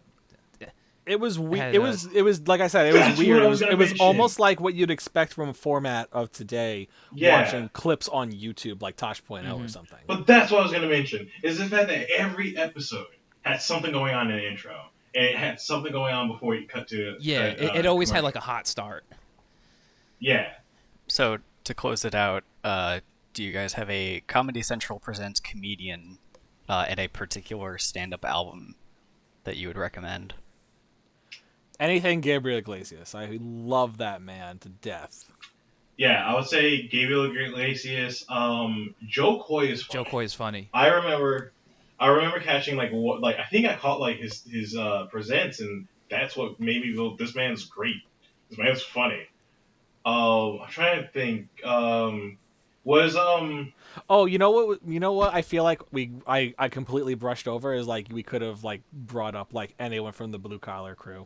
S2: It was weird.
S3: Had,
S2: It was like I said. It
S5: That's
S2: was weird.
S5: what I
S2: It
S5: was
S2: was
S5: gonna mention.
S2: almost like what you'd expect from a format of today,
S5: Yeah.
S2: watching clips on YouTube like Tosh.0
S3: Mm-hmm.
S2: or something.
S5: But that's what I was gonna mention is the fact that every episode had something going on in the intro, and it had something going on before you cut to
S3: it always had
S5: commercial.
S3: like a hot start.
S5: Yeah.
S4: So to close it out, do you guys have a Comedy Central presents comedian and a particular stand-up album that you would recommend?
S2: Anything Gabriel Iglesias. I love that man to death.
S5: Yeah, I would say Gabriel Iglesias. Joe Coy is funny.
S3: Joe Coy is funny.
S5: I remember catching I think I caught like his presents, and that's what made me go, this man's great. This man's funny. I'm trying to think.
S2: Oh, you know what? You know what? I feel like I completely brushed over is like we could have like brought up like anyone from the Blue Collar Crew.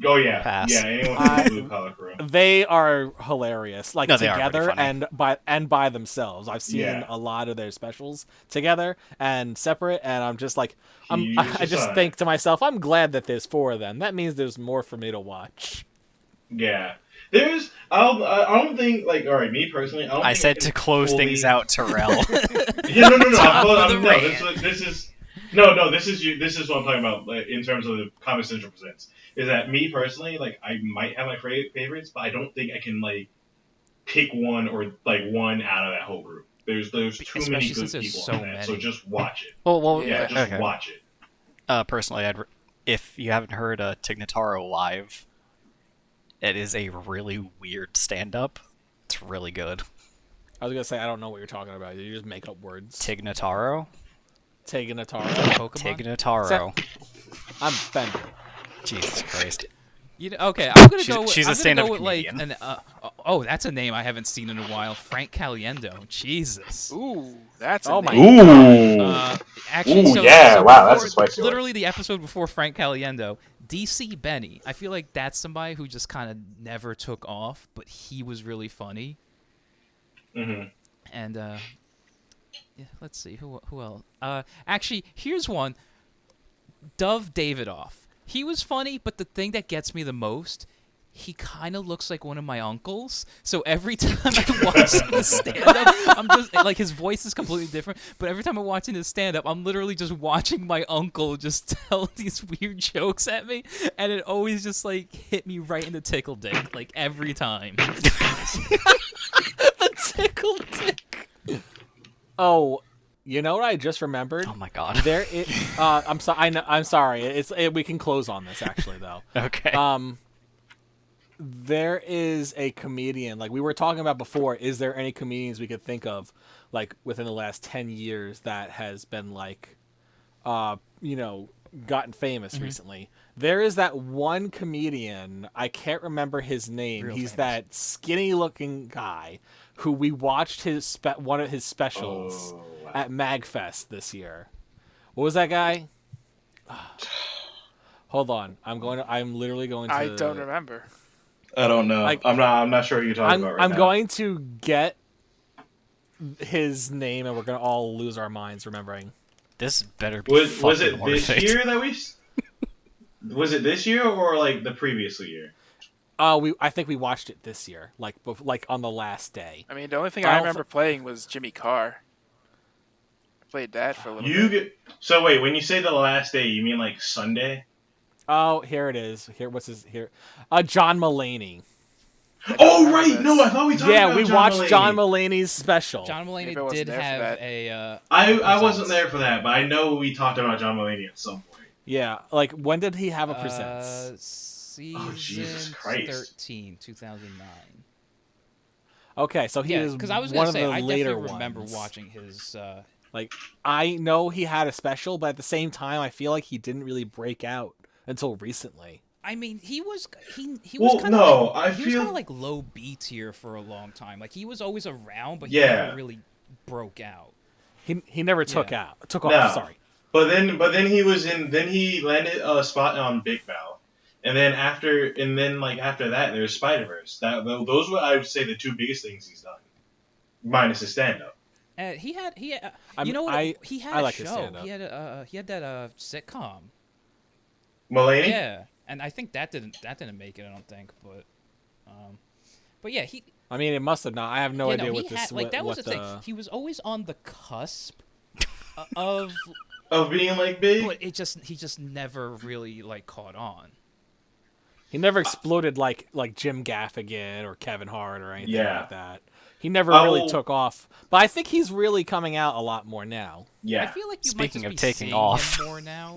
S5: Oh yeah,
S4: Pass.
S5: yeah. Anyone from the Blue Collar Crew.
S2: They are hilarious, like
S4: No, they are pretty
S2: together
S4: funny.
S2: and by themselves. I've seen a lot of their specials together and separate, and I'm just like, I just think to myself, I'm glad that there's 4 of them. That means there's more for me to watch.
S5: Yeah. I don't think, like, all right, me personally, I don't
S4: I
S5: think
S4: said
S5: can
S4: to close
S5: fully-
S4: things out, Terrell.
S5: Yeah, no.
S3: Top of the rant.
S5: This is what I'm talking about like, in terms of the Comedy Central presents. Is that me personally, like, I might have my favorites, but I don't think I can like pick one or like one out of that whole group. There's too
S3: Especially
S5: many good
S3: since there's
S5: people
S3: so
S5: on that, so
S3: many.
S5: just watch it.
S4: well,
S5: Yeah, just
S4: okay.
S5: watch it.
S4: Personally, if you haven't heard Tignataro live, it is a really weird stand-up. It's really good.
S2: I was gonna say I don't know what you're talking about. You just make up words.
S4: Tignataro?
S2: Teganataro.
S3: Pokemon.
S4: Tignataro.
S2: I'm offended.
S4: Jesus Christ.
S3: You know, okay, I'm gonna go.
S4: She's
S3: I'm
S4: a
S3: gonna
S4: stand-up
S3: go with like
S4: comedian.
S3: that's a name I haven't seen in a while. Frank Caliendo. Jesus.
S1: Ooh, that's
S2: Oh
S1: a
S2: my
S1: name.
S5: Ooh.
S3: Actually,
S5: Ooh,
S3: so,
S5: yeah,
S3: so
S5: wow, that's a
S3: before-
S5: spicy one.
S3: literally the episode before Frank Caliendo, DC Benny. I feel like that's somebody who just kind of never took off, but he was really funny.
S5: Mm-hmm.
S3: And yeah, let's see who else. Actually, here's one. Dove Davidoff. He was funny, but the thing that gets me the most, he kind of looks like one of my uncles. So every time I watch his stand-up, I'm just like, his voice is completely different. But every time I'm watching his stand-up, I'm literally just watching my uncle just tell these weird jokes at me, and it always just like hit me right in the tickle dick, like every time.
S2: The tickle dick. Oh, you know what I just remembered?
S4: Oh my god.
S2: I'm sorry. I'm sorry. We can close on this actually though.
S4: Okay.
S2: There is a comedian like we were talking about before. Is there any comedians we could think of like within the last 10 years that has been like, gotten famous recently. There is that one comedian, I can't remember his name.
S3: Real
S2: He's
S3: famous.
S2: that skinny-looking guy who we watched his one of his specials
S5: Wow.
S2: at MagFest this year. What was that guy? Hold on, I'm literally going to.
S1: I don't remember.
S5: I don't know.
S2: Like,
S5: I'm not sure what you're talking about right
S2: I'm
S5: now.
S2: going to get his name, and we're gonna all lose our minds remembering.
S4: This better be
S5: Was
S4: fucking
S5: it
S4: worth
S5: this
S4: it.
S5: year that we? Was it this year or like the previous year?
S2: I think we watched it this year, like on the last day.
S1: I mean, the only thing
S2: I
S1: I
S2: don't
S1: remember playing was Jimmy Carr. I played that for a little
S5: You
S1: bit.
S5: get so wait. When you say the last day, you mean like Sunday?
S2: Oh, here it is. What's his here? John Mulaney.
S5: Oh
S1: remember
S5: right,
S1: this.
S5: no, I thought we talked
S2: Yeah,
S5: about
S2: we
S5: John
S2: watched
S5: Mulaney.
S2: John Mulaney's special.
S3: John Mulaney
S1: Maybe I wasn't
S3: did
S1: there for
S3: have
S1: that.
S3: a.
S5: I wasn't
S3: presents.
S5: there for that, but I know we talked about John Mulaney at some point.
S2: Yeah, like when did he have a presents?
S3: Season
S5: Jesus Christ.
S3: 13, 2009.
S2: Okay, so he
S3: Yeah,
S2: was
S3: because I was
S2: one
S3: gonna
S2: of
S3: say
S2: the
S3: I
S2: later
S3: definitely remember
S2: ones.
S3: watching his.
S2: Like, I know he had a special, but at the same time, I feel like he didn't really break out until recently.
S3: I mean, he was
S5: Well,
S3: kind of
S5: no,
S3: like,
S5: I
S3: he was
S5: feel-
S3: kind of like low B tier for a long time. Like he was always around, but he
S5: Yeah.
S3: never really broke out.
S2: He never took
S3: Yeah.
S2: took
S5: No.
S2: off. Sorry.
S5: But then he was in. Then he landed a spot on Big Mouth, and then after that, there's Spider-Verse. Those were, I would say, the two biggest things he's done, minus his stand-up.
S3: He had
S2: I'm-
S3: you know what
S2: I-
S3: he had
S2: I
S3: a
S2: like his
S3: show.
S2: stand-up.
S3: He had that sitcom.
S5: Mulaney.
S3: Yeah, and I think that didn't make it. I don't think, but yeah, he.
S2: I mean, it must have not. I have no
S3: you
S2: idea
S3: know,
S2: what
S3: he
S2: this.
S3: had, like that was
S2: what
S3: the thing. He was always on the cusp of,
S5: Of being like big.
S3: but he just never really like caught on.
S2: He never exploded like Jim Gaffigan or Kevin Hart or anything
S5: Yeah.
S2: like that. He never
S5: I
S2: really
S5: will-
S2: took off. But I think he's really coming out a lot more now.
S3: I
S5: Yeah.
S3: feel like you
S4: Speaking
S3: might
S4: of
S3: just
S4: taking
S3: be seeing
S4: off.
S3: him more now.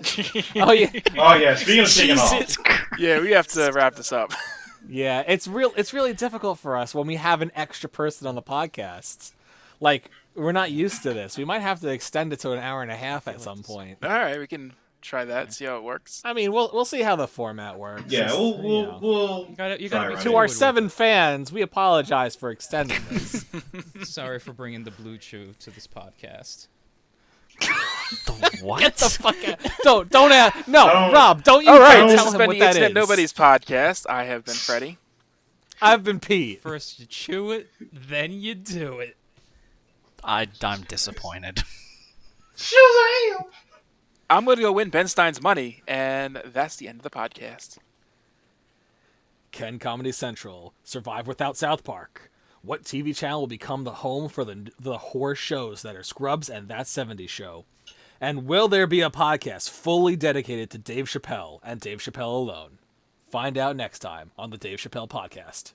S2: Oh yeah,
S5: Oh yeah. Speaking of taking off.
S4: Jesus Christ.
S1: Yeah, we have to wrap this up.
S2: yeah. It's really difficult for us when we have an extra person on the podcast. Like, we're not used to this. We might have to extend it to an hour and a half at some point.
S1: All right, we can try that. See how it works.
S2: I mean, we'll see how the format works.
S5: Yeah.
S2: It's,
S5: We'll
S2: you know.
S5: we'll.
S3: You gotta be
S5: Sorry,
S2: To
S5: Ryan.
S2: our
S3: forward with
S2: 7 fans, we apologize for extending this.
S3: it. Sorry for bringing the Blue Chew to this podcast.
S4: What?
S2: Get the fuck out! Don't no,
S5: don't-
S2: Rob. Don't you
S1: All right,
S2: dare
S1: this
S2: tell
S1: has
S2: him
S1: been
S2: what
S1: the
S2: that
S1: Internet
S2: is.
S1: Nobodies podcast. I have been Freddie.
S2: I've been Pete.
S3: First you chew it, then you do it.
S4: I'm disappointed.
S1: I'm going to go win Ben Stein's money, and that's the end of the podcast.
S2: Ken Comedy Central. Survive without South Park. What TV channel will become the home for the horror shows that are Scrubs and That 70s Show? And will there be a podcast fully dedicated to Dave Chappelle and Dave Chappelle alone? Find out next time on the Dave Chappelle Podcast.